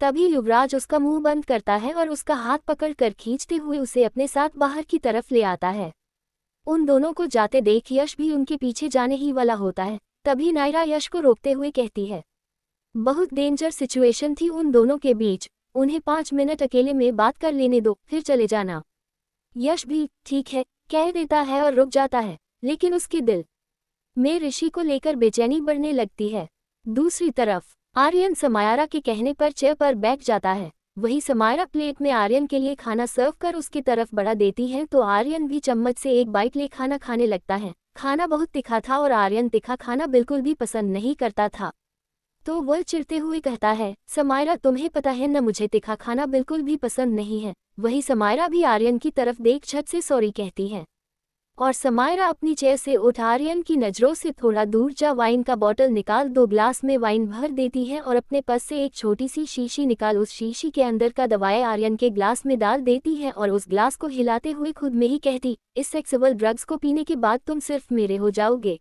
तभी युवराज उसका मुंह बंद करता है और उसका हाथ पकड़कर खींचते हुए उसे अपने साथ बाहर की तरफ ले आता है। उन दोनों को जाते देख यश भी उनके पीछे जाने ही वाला होता है। तभी नायरा यश को रोकते हुए कहती है, बहुत डेंजर सिचुएशन थी उन दोनों के बीच, उन्हें 5 मिनट अकेले में बात कर लेने दो, फिर चले जाना। यश भी ठीक है कह देता है और रुक जाता है, लेकिन उसके दिल में ऋषि को लेकर बेचैनी बढ़ने लगती है। दूसरी तरफ आर्यन समायरा के कहने पर चेयर पर बैठ जाता है। वही समायरा प्लेट में आर्यन के लिए खाना सर्व कर उसकी तरफ बढ़ा देती है तो आर्यन भी चम्मच से एक बाइट ले खाना खाने लगता है। खाना बहुत तीखा था और आर्यन तीखा खाना बिल्कुल भी पसंद नहीं करता था। तो वह चिढ़ते हुए कहता है, समायरा तुम्हें पता है न मुझे तीखा खाना बिल्कुल भी पसंद नहीं है। वही समायरा भी आर्यन की तरफ देख झट से सॉरी कहती है और समायरा अपनी चेयर से उठ आर्यन की नज़रों से थोड़ा दूर जा वाइन का बॉटल निकाल 2 ग्लास में वाइन भर देती है और अपने पर्स से एक छोटी सी शीशी निकाल उस शीशी के अंदर का दवाएं आर्यन के ग्लास में डाल देती है और उस ग्लास को हिलाते हुए खुद में ही कहती, इस सेक्सुअल ड्रग्स को पीने के बाद तुम सिर्फ मेरे हो जाओगे।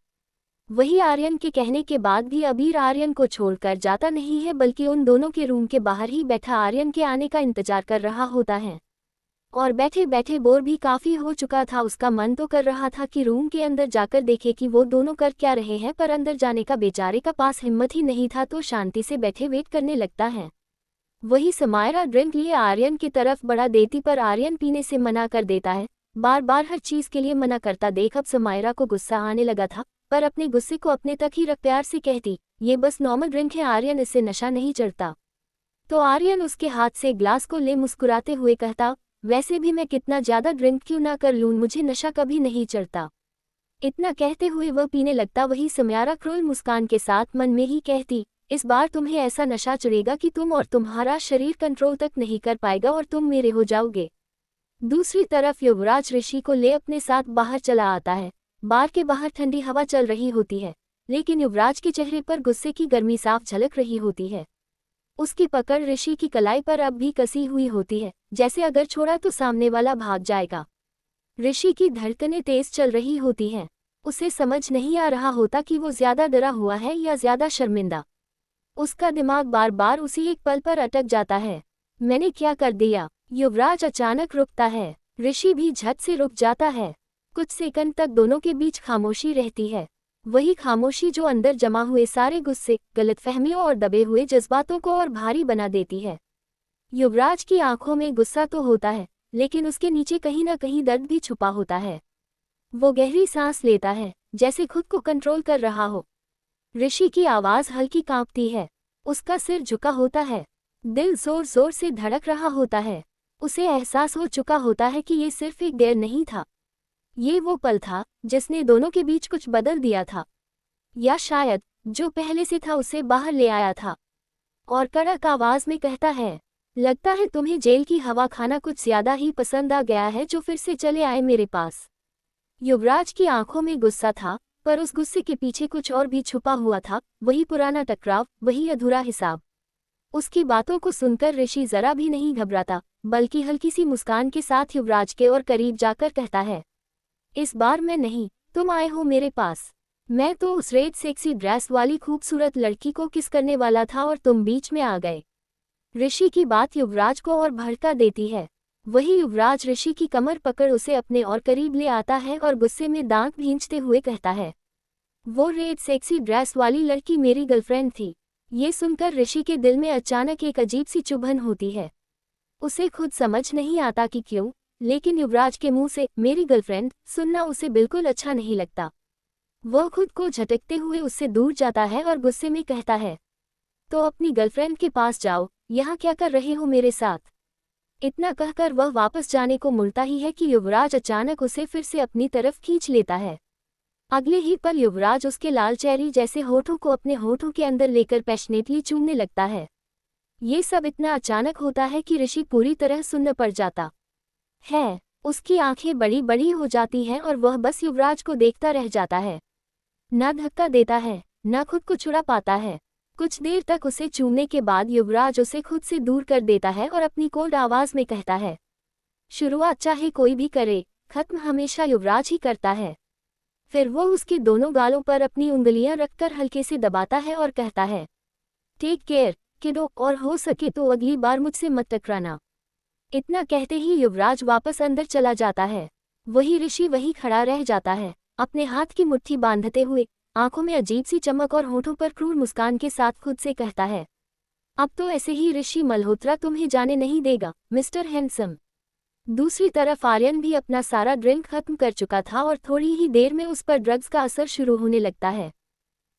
वही आर्यन के कहने के बाद भी अबीर आर्यन को छोड़कर जाता नहीं है बल्कि उन दोनों के रूम के बाहर ही बैठा आर्यन के आने का इंतजार कर रहा होता है। और बैठे बैठे बोर भी काफ़ी हो चुका था। उसका मन तो कर रहा था कि रूम के अंदर जाकर देखे कि वो दोनों कर क्या रहे हैं, पर अंदर जाने का बेचारे का पास हिम्मत ही नहीं था, तो शांति से बैठे वेट करने लगता है। वही समायरा ड्रिंक लिए आर्यन की तरफ बढ़ा देती पर आर्यन पीने से मना कर देता है। बार बार हर चीज़ के लिए मना करता देख अब समायरा को गुस्सा आने लगा था, पर अपने गुस्से को अपने तक ही रख प्यार से कहती, ये बस नॉर्मल ड्रिंक है आर्यन, इससे नशा नहीं चढ़ता। तो आर्यन उसके हाथ से ग्लास को ले मुस्कुराते हुए कहता, वैसे भी मैं कितना ज़्यादा ड्रिंक क्यों ना कर लूँ, मुझे नशा कभी नहीं चढ़ता। इतना कहते हुए वह पीने लगता। वही समायरा क्रूर मुस्कान के साथ मन में ही कहती, इस बार तुम्हें ऐसा नशा चढ़ेगा कि तुम और तुम्हारा शरीर कंट्रोल तक नहीं कर पाएगा और तुम मेरे हो जाओगे। दूसरी तरफ युवराज ऋषि को ले अपने साथ बाहर चला आता है। बार के बाहर ठंडी हवा चल रही होती है, लेकिन युवराज के चेहरे पर गुस्से की गर्मी साफ झलक रही होती है। उसकी पकड़ ऋषि की कलाई पर अब भी कसी हुई होती है, जैसे अगर छोड़ा तो सामने वाला भाग जाएगा। ऋषि की धड़कनें तेज चल रही होती हैं। उसे समझ नहीं आ रहा होता कि वो ज्यादा डरा हुआ है या ज्यादा शर्मिंदा। उसका दिमाग बार बार उसी एक पल पर अटक जाता है, मैंने क्या कर दिया। युवराज अचानक रुकता है, ऋषि भी झट से रुक जाता है। कुछ सेकंड तक दोनों के बीच खामोशी रहती है, वही खामोशी जो अंदर जमा हुए सारे गुस्से, गलतफहमियों और दबे हुए जज्बातों को और भारी बना देती है। युवराज की आंखों में गुस्सा तो होता है, लेकिन उसके नीचे कहीं ना कहीं दर्द भी छुपा होता है। वो गहरी सांस लेता है, जैसे खुद को कंट्रोल कर रहा हो। ऋषि की आवाज़ हल्की कांपती है, उसका सिर झुका होता है, दिल जोर जोर से धड़क रहा होता है। उसे एहसास हो चुका होता है कि ये सिर्फ एक देर नहीं था, ये वो पल था जिसने दोनों के बीच कुछ बदल दिया था, या शायद जो पहले से था उसे बाहर ले आया था। और कड़क आवाज में कहता है, लगता है तुम्हें जेल की हवा खाना कुछ ज्यादा ही पसंद आ गया है, जो फिर से चले आए मेरे पास। युवराज की आंखों में गुस्सा था, पर उस गुस्से के पीछे कुछ और भी छुपा हुआ था, वही पुराना टकराव, वही अधूरा हिसाब। उसकी बातों को सुनकर ऋषि जरा भी नहीं घबराता, बल्कि हल्की सी मुस्कान के साथ युवराज के और करीब जाकर कहता है, इस बार मैं नहीं, तुम आए हो मेरे पास। मैं तो उस रेड सेक्सी ड्रेस वाली खूबसूरत लड़की को किस करने वाला था और तुम बीच में आ गए। ऋषि की बात युवराज को और भड़का देती है। वही युवराज ऋषि की कमर पकड़ उसे अपने और करीब ले आता है और गुस्से में दांत भींचते हुए कहता है, वो रेड सेक्सी ड्रेस वाली लड़की मेरी गर्लफ्रेंड थी। ये सुनकर ऋषि के दिल में अचानक एक अजीब सी चुभन होती है। उसे खुद समझ नहीं आता कि क्यों, लेकिन युवराज के मुंह से मेरी गर्लफ्रेंड सुनना उसे बिल्कुल अच्छा नहीं लगता। वह खुद को झटकते हुए उससे दूर जाता है और गुस्से में कहता है, तो अपनी गर्लफ्रेंड के पास जाओ, यहाँ क्या कर रहे हो मेरे साथ। इतना कहकर वह वापस जाने को मुड़ता ही है कि युवराज अचानक उसे फिर से अपनी तरफ खींच लेता है। अगले ही पल युवराज उसके लाल चेरी जैसे होठों को अपने होठों के अंदर लेकर पैशनेटली चूमने लगता है। ये सब इतना अचानक होता है कि ऋषि पूरी तरह सुन्न पड़ जाता है। उसकी आंखें बड़ी बड़ी हो जाती हैं और वह बस युवराज को देखता रह जाता है। न धक्का देता है, न खुद को छुड़ा पाता है। कुछ देर तक उसे चूमने के बाद युवराज उसे खुद से दूर कर देता है और अपनी कोल्ड आवाज में कहता है, शुरुआत चाहे कोई भी करे, खत्म हमेशा युवराज ही करता है। फिर वो उसके दोनों गालों पर अपनी उंगलियां रखकर हल्के से दबाता है और कहता है, टेक केयर किडो, और हो सके तो अगली बार मुझसे मत टकराना। इतना कहते ही युवराज वापस अंदर चला जाता है। वही ऋषि वही खड़ा रह जाता है, अपने हाथ की मुट्ठी बांधते हुए, आंखों में अजीब सी चमक और होठों पर क्रूर मुस्कान के साथ खुद से कहता है, अब तो ऐसे ही ऋषि मल्होत्रा तुम्हें जाने नहीं देगा, मिस्टर हैंडसम। दूसरी तरफ आर्यन भी अपना सारा ड्रिंक खत्म कर चुका था और थोड़ी ही देर में उस पर ड्रग्स का असर शुरू होने लगता है।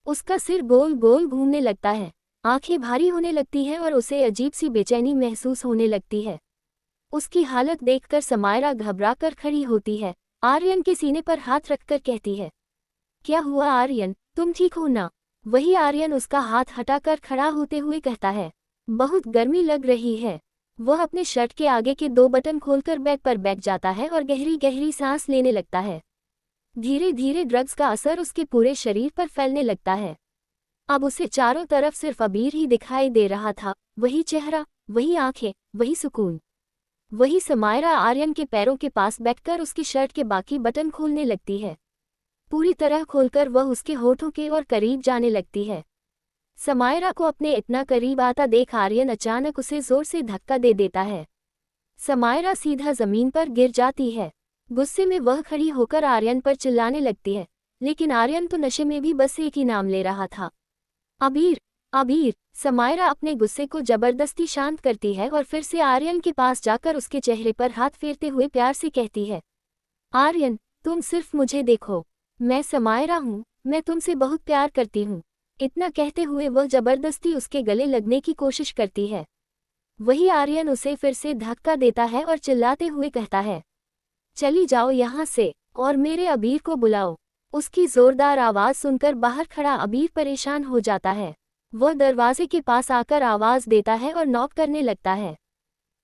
उसका सिर गोल गोल घूमने लगता है, आंखें भारी होने लगती हैं और उसे अजीब सी बेचैनी महसूस होने लगती है। उसकी हालत देखकर समायरा घबरा कर खड़ी होती है, आर्यन के सीने पर हाथ रखकर कहती है, क्या हुआ आर्यन, तुम ठीक हो ना। वही आर्यन उसका हाथ हटाकर खड़ा होते हुए कहता है, बहुत गर्मी लग रही है। वह अपने शर्ट के आगे के 2 बटन खोलकर बेड पर बैठ जाता है और गहरी गहरी सांस लेने लगता है। धीरे धीरे ड्रग्स का असर उसके पूरे शरीर पर फैलने लगता है। अब उसे चारों तरफ सिर्फ अबीर ही दिखाई दे रहा था, वही चेहरा, वही आंखें, वही सुकून। वही समायरा आर्यन के पैरों के पास बैठकर उसकी शर्ट के बाकी बटन खोलने लगती है। पूरी तरह खोलकर वह उसके होठों के और करीब जाने लगती है। समायरा को अपने इतना करीब आता देख आर्यन अचानक उसे जोर से धक्का दे देता है। समायरा सीधा जमीन पर गिर जाती है। गुस्से में वह खड़ी होकर आर्यन पर चिल्लाने लगती है, लेकिन आर्यन तो नशे में भी बस एक ही नाम ले रहा था, अबीर, अबीर। समायरा अपने गुस्से को जबरदस्ती शांत करती है और फिर से आर्यन के पास जाकर उसके चेहरे पर हाथ फेरते हुए प्यार से कहती है, आर्यन, तुम सिर्फ मुझे देखो, मैं समायरा हूँ, मैं तुमसे बहुत प्यार करती हूँ। इतना कहते हुए वह जबरदस्ती उसके गले लगने की कोशिश करती है। वही आर्यन उसे फिर से धक्का देता है और चिल्लाते हुए कहता है, चली जाओ यहाँ से और मेरे अबीर को बुलाओ। उसकी जोरदार आवाज़ सुनकर बाहर खड़ा अबीर परेशान हो जाता है। वह दरवाजे के पास आकर आवाज़ देता है और नॉक करने लगता है।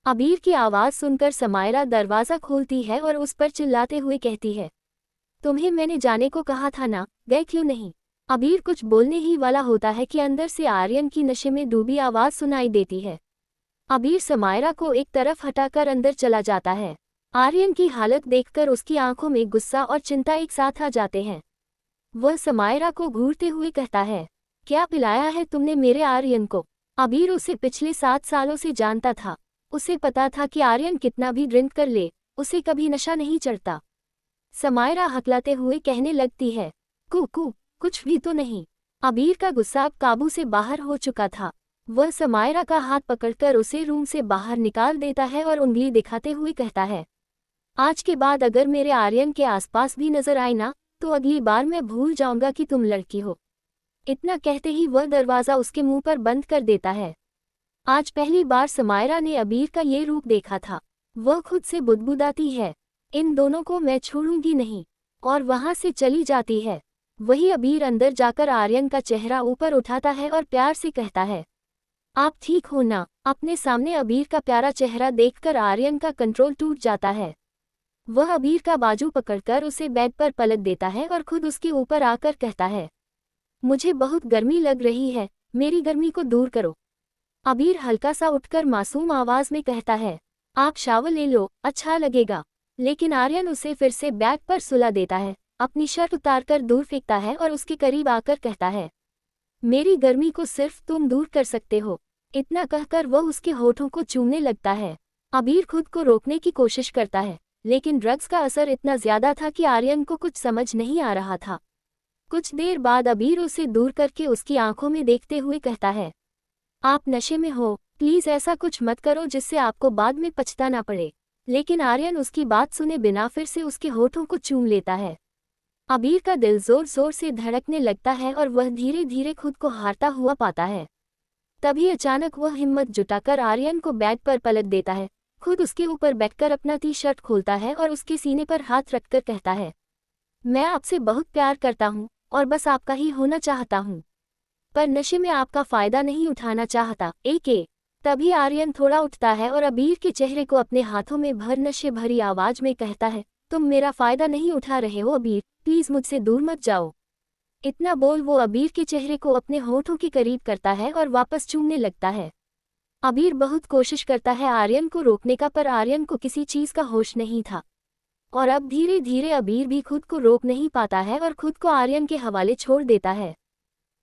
अबीर की आवाज़ सुनकर समायरा दरवाज़ा खोलती है और उस पर चिल्लाते हुए कहती है, तुम्हें मैंने जाने को कहा था ना, गए क्यों नहीं। अबीर कुछ बोलने ही वाला होता है कि अंदर से आर्यन की नशे में डूबी आवाज़ सुनाई देती है। अबीर समायरा को एक तरफ हटाकर अंदर चला जाता है। आर्यन की हालत देखकर उसकी आंखों में गुस्सा और चिंता एक साथ आ जाते हैं। वह समायरा को घूरते हुए कहता है, क्या पिलाया है तुमने मेरे आर्यन को। अबीर उसे पिछले 7 सालों से जानता था। उसे पता था कि आर्यन कितना भी ड्रिंक कर ले, उसे कभी नशा नहीं चढ़ता। समायरा हकलाते हुए कहने लगती है, कुकू, कुछ भी तो नहीं। अबीर का गुस्सा अब काबू से बाहर हो चुका था। वह समायरा का हाथ पकड़कर उसे रूम से बाहर निकाल देता है और उंगली दिखाते हुए कहता है, आज के बाद अगर मेरे आर्यन के आसपास भी नजर आई ना, तो अगली बार मैं भूल जाऊंगा कि तुम लड़की हो। इतना कहते ही वह दरवाज़ा उसके मुंह पर बंद कर देता है। आज पहली बार समायरा ने अबीर का ये रूप देखा था। वह खुद से बुदबुदाती है, इन दोनों को मैं छोड़ूंगी नहीं, और वहां से चली जाती है। वही अबीर अंदर जाकर आर्यन का चेहरा ऊपर उठाता है और प्यार से कहता है, आप ठीक हो ना। अपने सामने अबीर का प्यारा चेहरा देखकर आर्यन का कंट्रोल टूट जाता है। वह अबीर का बाजू पकड़कर उसे बेड पर पलट देता है और खुद उसके ऊपर आकर कहता है, मुझे बहुत गर्मी लग रही है, मेरी गर्मी को दूर करो। अबीर हल्का सा उठकर मासूम आवाज में कहता है, आप शावर ले लो, अच्छा लगेगा। लेकिन आर्यन उसे फिर से बेड पर सुला देता है, अपनी शर्ट उतारकर दूर फेंकता है और उसके करीब आकर कहता है, मेरी गर्मी को सिर्फ तुम दूर कर सकते हो। इतना कहकर वह उसके होठों को चूमने लगता है। अबीर खुद को रोकने की कोशिश करता है, लेकिन ड्रग्स का असर इतना ज्यादा था कि आर्यन को कुछ समझ नहीं आ रहा था। कुछ देर बाद अबीर उसे दूर करके उसकी आंखों में देखते हुए कहता है, आप नशे में हो, प्लीज ऐसा कुछ मत करो जिससे आपको बाद में पछताना पड़े। लेकिन आर्यन उसकी बात सुने बिना फिर से उसके होठों को चूम लेता है। अबीर का दिल जोर जोर से धड़कने लगता है और वह धीरे धीरे खुद को हारता हुआ पाता है। तभी अचानक वह हिम्मत जुटाकर आर्यन को बेड पर पलट देता है, खुद उसके ऊपर बैठकर अपना टी शर्ट खोलता है और उसके सीने पर हाथ रखकर कहता है, मैं आपसे बहुत प्यार करता हूँ और बस आपका ही होना चाहता हूँ, पर नशे में आपका फायदा नहीं उठाना चाहता। तभी आर्यन थोड़ा उठता है और अबीर के चेहरे को अपने हाथों में भर नशे भरी आवाज में कहता है, तुम मेरा फायदा नहीं उठा रहे हो अबीर, प्लीज मुझसे दूर मत जाओ। इतना बोल वो अबीर के चेहरे को अपने होठों के करीब करता है और वापस चूमने लगता है। अबीर बहुत कोशिश करता है आर्यन को रोकने का, पर आर्यन को किसी चीज का होश नहीं था और अब धीरे धीरे अबीर भी खुद को रोक नहीं पाता है और खुद को आर्यन के हवाले छोड़ देता है।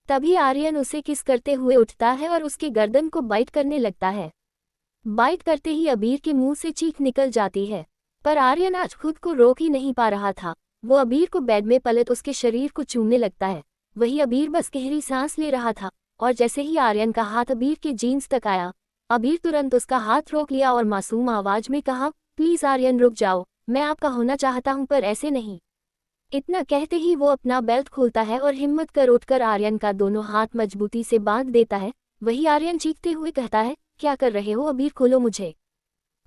तभी आर्यन उसे किस करते हुए उठता है और उसके गर्दन को बाइट करने लगता है। बाइट करते ही अबीर के मुंह से चीख निकल जाती है, पर आर्यन आज खुद को रोक ही नहीं पा रहा था। वो अबीर को बेड में पलट उसके शरीर को चूमने लगता है। वही अबीर बस गहरी सांस ले रहा था और जैसे ही आर्यन का हाथ अबीर के जीन्स तक आया, अबीर तुरंत उसका हाथ रोक लिया और मासूम आवाज में कहा, प्लीज आर्यन रुक जाओ, मैं आपका होना चाहता हूं पर ऐसे नहीं। इतना कहते ही वो अपना बेल्ट खोलता है और हिम्मत कर उठकर आर्यन का दोनों हाथ मजबूती से बांध देता है। वही आर्यन चीखते हुए कहता है, क्या कर रहे हो अबीर, खोलो मुझे।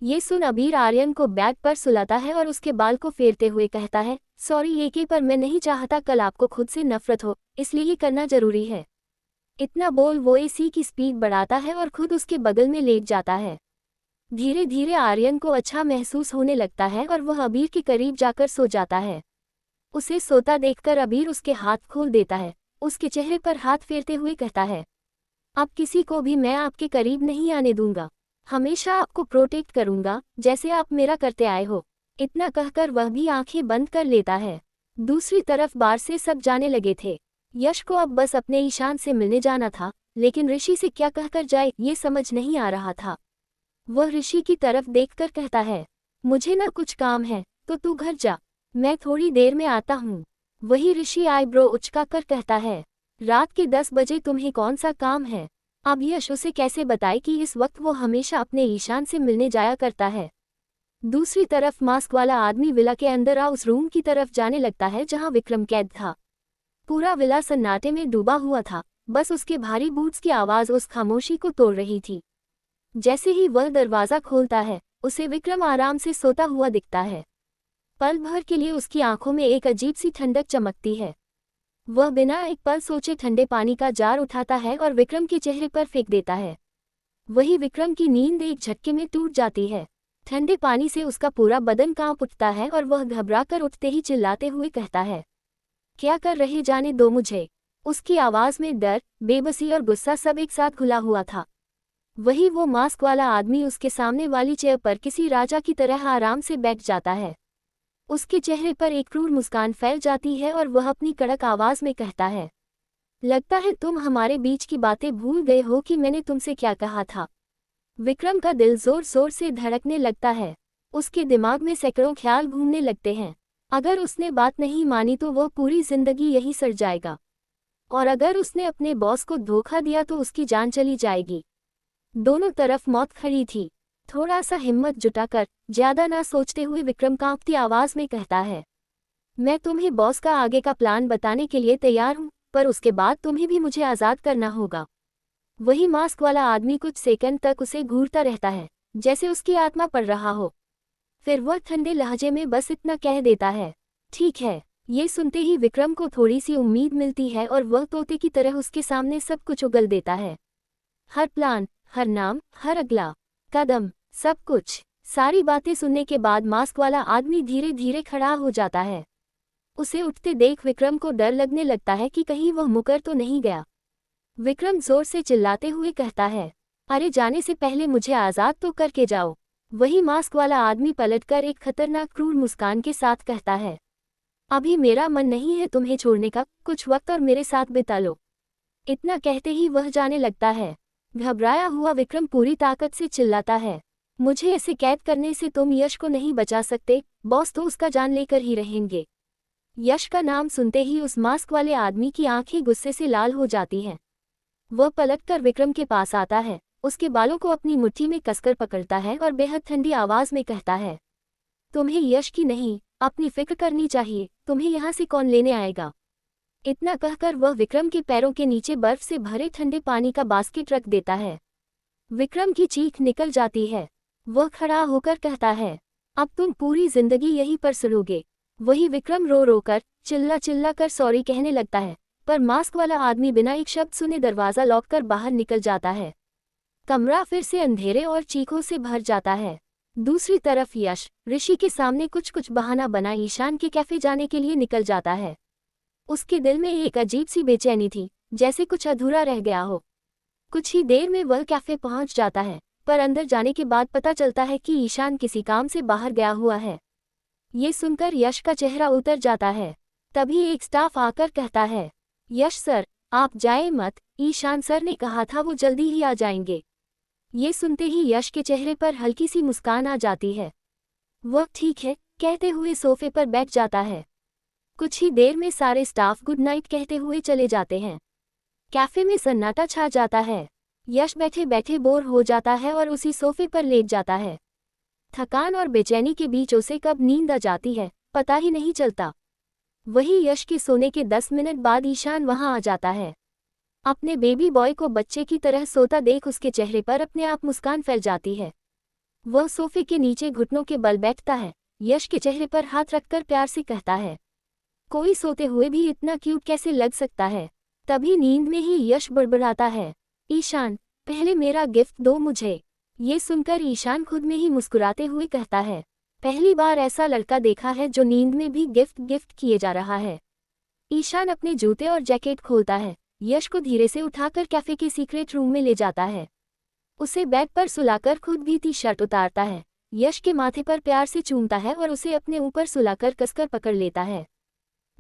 ये सुन अबीर आर्यन को बेड पर सुलाता है और उसके बाल को फेरते हुए कहता है, सॉरी एके, पर मैं नहीं चाहता कल आपको खुद से नफरत हो, इसलिए ये करना जरूरी है। इतना बोल वो एसी की स्पीड बढ़ाता है और खुद उसके बगल में लेट जाता है। धीरे धीरे आर्यन को अच्छा महसूस होने लगता है और वह अबीर के करीब जाकर सो जाता है। उसे सोता देखकर अबीर उसके हाथ खोल देता है, उसके चेहरे पर हाथ फेरते हुए कहता है, अब किसी को भी मैं आपके करीब नहीं आने दूंगा, हमेशा आपको प्रोटेक्ट करूंगा जैसे आप मेरा करते आए हो। इतना कहकर वह भी आंखें बंद कर लेता है। दूसरी तरफ बार से सब जाने लगे थे। यश को अब बस अपने ईशान से मिलने जाना था, लेकिन ऋषि से क्या कहकर जाए ये समझ नहीं आ रहा था। वह ऋषि की तरफ देखकर कहता है, मुझे ना कुछ काम है तो तू घर जा, मैं थोड़ी देर में आता हूँ। वही ऋषि आईब्रो उचकाकर कहता है, रात के 10 बजे तुम्हें कौन सा काम है। अब यश उसे कैसे बताए कि इस वक्त वो हमेशा अपने ईशान से मिलने जाया करता है। दूसरी तरफ मास्क वाला आदमी विला के अंदर उस रूम की तरफ जाने लगता है जहां विक्रम कैद था। पूरा विला सन्नाटे में डूबा हुआ था, बस उसके भारी बूट्स की आवाज उस खामोशी को तोड़ रही थी। जैसे ही वह दरवाजा खोलता है, उसे विक्रम आराम से सोता हुआ दिखता है। पल भर के लिए उसकी आंखों में एक अजीब सी ठंडक चमकती है। वह बिना एक पल सोचे ठंडे पानी का जार उठाता है और विक्रम के चेहरे पर फेंक देता है। वही विक्रम की नींद एक झटके में टूट जाती है। ठंडे पानी से उसका पूरा बदन कांप उठता है और वह घबराकर उठते ही चिल्लाते हुए कहता है, क्या कर रहे, जाने दो मुझे। उसकी आवाज में डर, बेबसी और गुस्सा सब एक साथ घुला हुआ था। वही वो मास्क वाला आदमी उसके सामने वाली चेयर पर किसी राजा की तरह आराम से बैठ जाता है। उसके चेहरे पर एक क्रूर मुस्कान फैल जाती है और वह अपनी कड़क आवाज में कहता है, लगता है तुम हमारे बीच की बातें भूल गए हो कि मैंने तुमसे क्या कहा था। विक्रम का दिल जोर जोर से धड़कने लगता है। उसके दिमाग में सैकड़ों ख्याल घूमने लगते हैं। अगर उसने बात नहीं मानी तो वह पूरी जिंदगी यही सड़ जाएगा, और अगर उसने अपने बॉस को धोखा दिया तो उसकी जान चली जाएगी। दोनों तरफ मौत खड़ी थी। थोड़ा सा हिम्मत जुटाकर, ज्यादा ना सोचते हुए विक्रम कांपती आवाज में कहता है, मैं तुम्हें बॉस का आगे का प्लान बताने के लिए तैयार हूँ, पर उसके बाद तुम्हें भी मुझे आज़ाद करना होगा। वही मास्क वाला आदमी कुछ सेकंड तक उसे घूरता रहता है, जैसे उसकी आत्मा पड़ रहा हो। फिर वह ठंडे लहजे में बस इतना कह देता है, ठीक है। ये सुनते ही विक्रम को थोड़ी सी उम्मीद मिलती है और वह तोते की तरह उसके सामने सब कुछ उगल देता है। हर प्लान, हर नाम, हर अगला कदम, सब कुछ। सारी बातें सुनने के बाद मास्क वाला आदमी धीरे धीरे खड़ा हो जाता है। उसे उठते देख विक्रम को डर लगने लगता है कि कहीं वह मुकर तो नहीं गया। विक्रम जोर से चिल्लाते हुए कहता है, अरे जाने से पहले मुझे आज़ाद तो करके जाओ। वही मास्क वाला आदमी पलटकर एक खतरनाक क्रूर मुस्कान के साथ कहता है, अभी मेरा मन नहीं है तुम्हें छोड़ने का, कुछ वक्त और मेरे साथ बिता लो। इतना कहते ही वह जाने लगता है। घबराया हुआ विक्रम पूरी ताकत से चिल्लाता है, मुझे ऐसे कैद करने से तुम यश को नहीं बचा सकते, बॉस तो उसका जान लेकर ही रहेंगे। यश का नाम सुनते ही उस मास्क वाले आदमी की आंखें गुस्से से लाल हो जाती हैं। वह पलटकर विक्रम के पास आता है, उसके बालों को अपनी मुट्ठी में कसकर पकड़ता है और बेहद ठंडी आवाज में कहता है, तुम्हें यश की नहीं, अपनी फिक्र करनी चाहिए, तुम्हें यहाँ से कौन लेने आएगा। इतना कहकर वह विक्रम के पैरों के नीचे बर्फ से भरे ठंडे पानी का बास्केट रख देता है। विक्रम की चीख निकल जाती है। वह खड़ा होकर कहता है, अब तुम पूरी जिंदगी यहीं पर सड़ोगे। वही विक्रम रो रो कर, चिल्ला चिल्ला कर सॉरी कहने लगता है, पर मास्क वाला आदमी बिना एक शब्द सुने दरवाज़ा लॉक कर बाहर निकल जाता है। कमरा फिर से अंधेरे और चीखों से भर जाता है। दूसरी तरफ यश ऋषि के सामने कुछ कुछ बहाना बना ईशान के कैफे जाने के लिए निकल जाता है। उसके दिल में एक अजीब सी बेचैनी थी, जैसे कुछ अधूरा रह गया हो। कुछ ही देर में वह कैफे पहुंच जाता है, पर अंदर जाने के बाद पता चलता है कि ईशान किसी काम से बाहर गया हुआ है। ये सुनकर यश का चेहरा उतर जाता है। तभी एक स्टाफ आकर कहता है, यश सर, आप जाए मत, ईशान सर ने कहा था वो जल्दी ही आ जाएंगे। ये सुनते ही यश के चेहरे पर हल्की सी मुस्कान आ जाती है। वह ठीक है कहते हुए सोफे पर बैठ जाता है। कुछ ही देर में सारे स्टाफ गुड नाइट कहते हुए चले जाते हैं। कैफे में सन्नाटा छा जाता है। यश बैठे बैठे बोर हो जाता है और उसी सोफे पर लेट जाता है। थकान और बेचैनी के बीच उसे कब नींद आ जाती है पता ही नहीं चलता। वही यश के सोने के 10 मिनट बाद ईशान वहां आ जाता है। अपने बेबी बॉय को बच्चे की तरह सोता देख उसके चेहरे पर अपने आप मुस्कान फैल जाती है। वह सोफे के नीचे घुटनों के बल बैठता है, यश के चेहरे पर हाथ रखकर प्यार से कहता है, कोई सोते हुए भी इतना क्यूट कैसे लग सकता है। तभी नींद में ही यश बड़बड़ाता है, ईशान, पहले मेरा गिफ्ट दो मुझे। ये सुनकर ईशान खुद में ही मुस्कुराते हुए कहता है, पहली बार ऐसा लड़का देखा है जो नींद में भी गिफ्ट किए जा रहा है। ईशान अपने जूते और जैकेट खोलता है, यश को धीरे से उठाकर कैफे के सीक्रेट रूम में ले जाता है। उसे बेड पर सुलाकर खुद भी टी शर्ट उतारता है, यश के माथे पर प्यार से चूमता है और उसे अपने ऊपर सुलाकर कसकर पकड़ लेता है।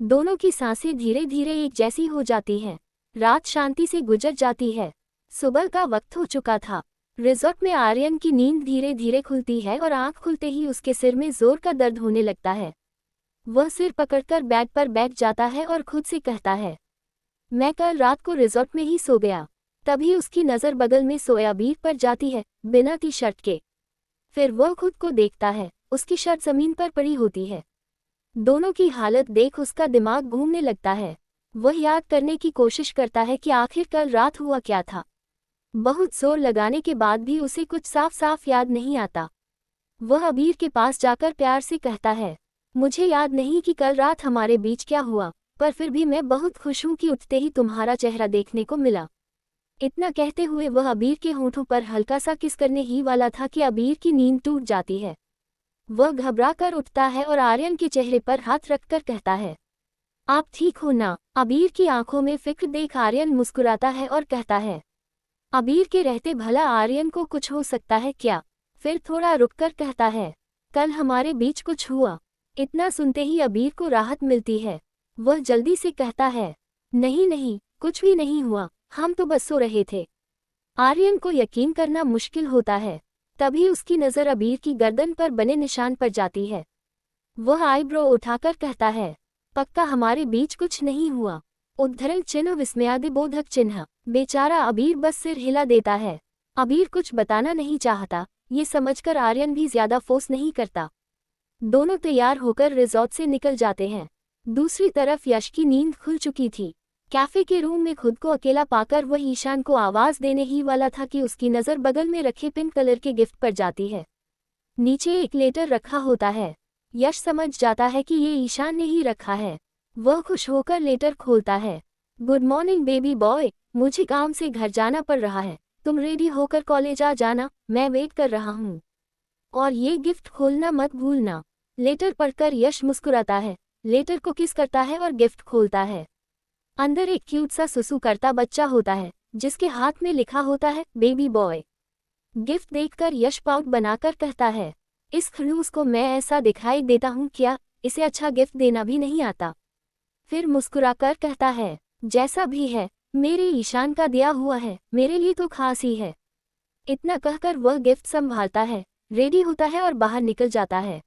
दोनों की सांसें धीरे धीरे एक जैसी हो जाती हैं। रात शांति से गुजर जाती है। सुबह का वक्त हो चुका था। रिजॉर्ट में आर्यन की नींद धीरे धीरे खुलती है और आंख खुलते ही उसके सिर में जोर का दर्द होने लगता है। वह सिर पकड़कर बेड पर बैठ जाता है और खुद से कहता है, मैं कल रात को रिजॉर्ट में ही सो गया। तभी उसकी नज़र बगल में सोया अबीर पर जाती है, बिना टी शर्ट के। फिर वह खुद को देखता है, उसकी शर्ट जमीन पर पड़ी होती है। दोनों की हालत देख उसका दिमाग घूमने लगता है। वह याद करने की कोशिश करता है कि आखिर कल रात हुआ क्या था। बहुत जोर लगाने के बाद भी उसे कुछ साफ साफ याद नहीं आता। वह अबीर के पास जाकर प्यार से कहता है, मुझे याद नहीं कि कल रात हमारे बीच क्या हुआ, पर फिर भी मैं बहुत खुश हूँ कि उठते ही तुम्हारा चेहरा देखने को मिला। इतना कहते हुए वह अबीर के होंठों पर हल्का सा किस करने ही वाला था कि अबीर की नींद टूट जाती है। वह घबरा कर उठता है और आर्यन के चेहरे पर हाथ रखकर कहता है, आप ठीक हो ना। अबीर की आंखों में फिक्र देख आर्यन मुस्कुराता है और कहता है, अबीर के रहते भला आर्यन को कुछ हो सकता है क्या। फिर थोड़ा रुककर कहता है, कल हमारे बीच कुछ हुआ। इतना सुनते ही अबीर को राहत मिलती है। वह जल्दी से कहता है, नहीं नहीं, कुछ भी नहीं हुआ, हम तो बस सो रहे थे। आर्यन को यकीन करना मुश्किल होता है। तभी उसकी नज़र अबीर की गर्दन पर बने निशान पर जाती है। वह आईब्रो उठाकर कहता है, पक्का हमारे बीच कुछ नहीं हुआ। उद्धरण चिन्ह विस्मयादिबोधक चिन्ह। बेचारा अबीर बस सिर हिला देता है। अबीर कुछ बताना नहीं चाहता, ये समझकर आर्यन भी ज्यादा फोर्स नहीं करता। दोनों तैयार होकर रिजॉर्ट से निकल जाते हैं। दूसरी तरफ यश की नींद खुल चुकी थी। कैफे के रूम में खुद को अकेला पाकर वह ईशान को आवाज देने ही वाला था कि उसकी नज़र बगल में रखे पिंक कलर के गिफ्ट पर जाती है। नीचे एक लेटर रखा होता है। यश समझ जाता है कि ये ईशान ने ही रखा है। वह खुश होकर लेटर खोलता है। गुड मॉर्निंग बेबी बॉय, मुझे काम से घर जाना पड़ रहा है, तुम रेडी होकर कॉलेज आ जाना, मैं वेट कर रहा हूँ। और ये गिफ्ट खोलना मत भूलना। लेटर पढ़कर यश मुस्कुराता है, लेटर को किस करता है और गिफ्ट खोलता है। अंदर एक क्यूट सा सुसु करता बच्चा होता है, जिसके हाथ में लिखा होता है बेबी बॉय। गिफ्ट देखकर यश पाउट बनाकर कहता है, इस खड़ूस को मैं ऐसा दिखाई देता हूँ क्या, इसे अच्छा गिफ्ट देना भी नहीं आता। फिर मुस्कुराकर कहता है, जैसा भी है मेरे ईशान का दिया हुआ है, मेरे लिए तो खास ही है। इतना कहकर वह गिफ्ट संभालता है, रेडी होता है और बाहर निकल जाता है।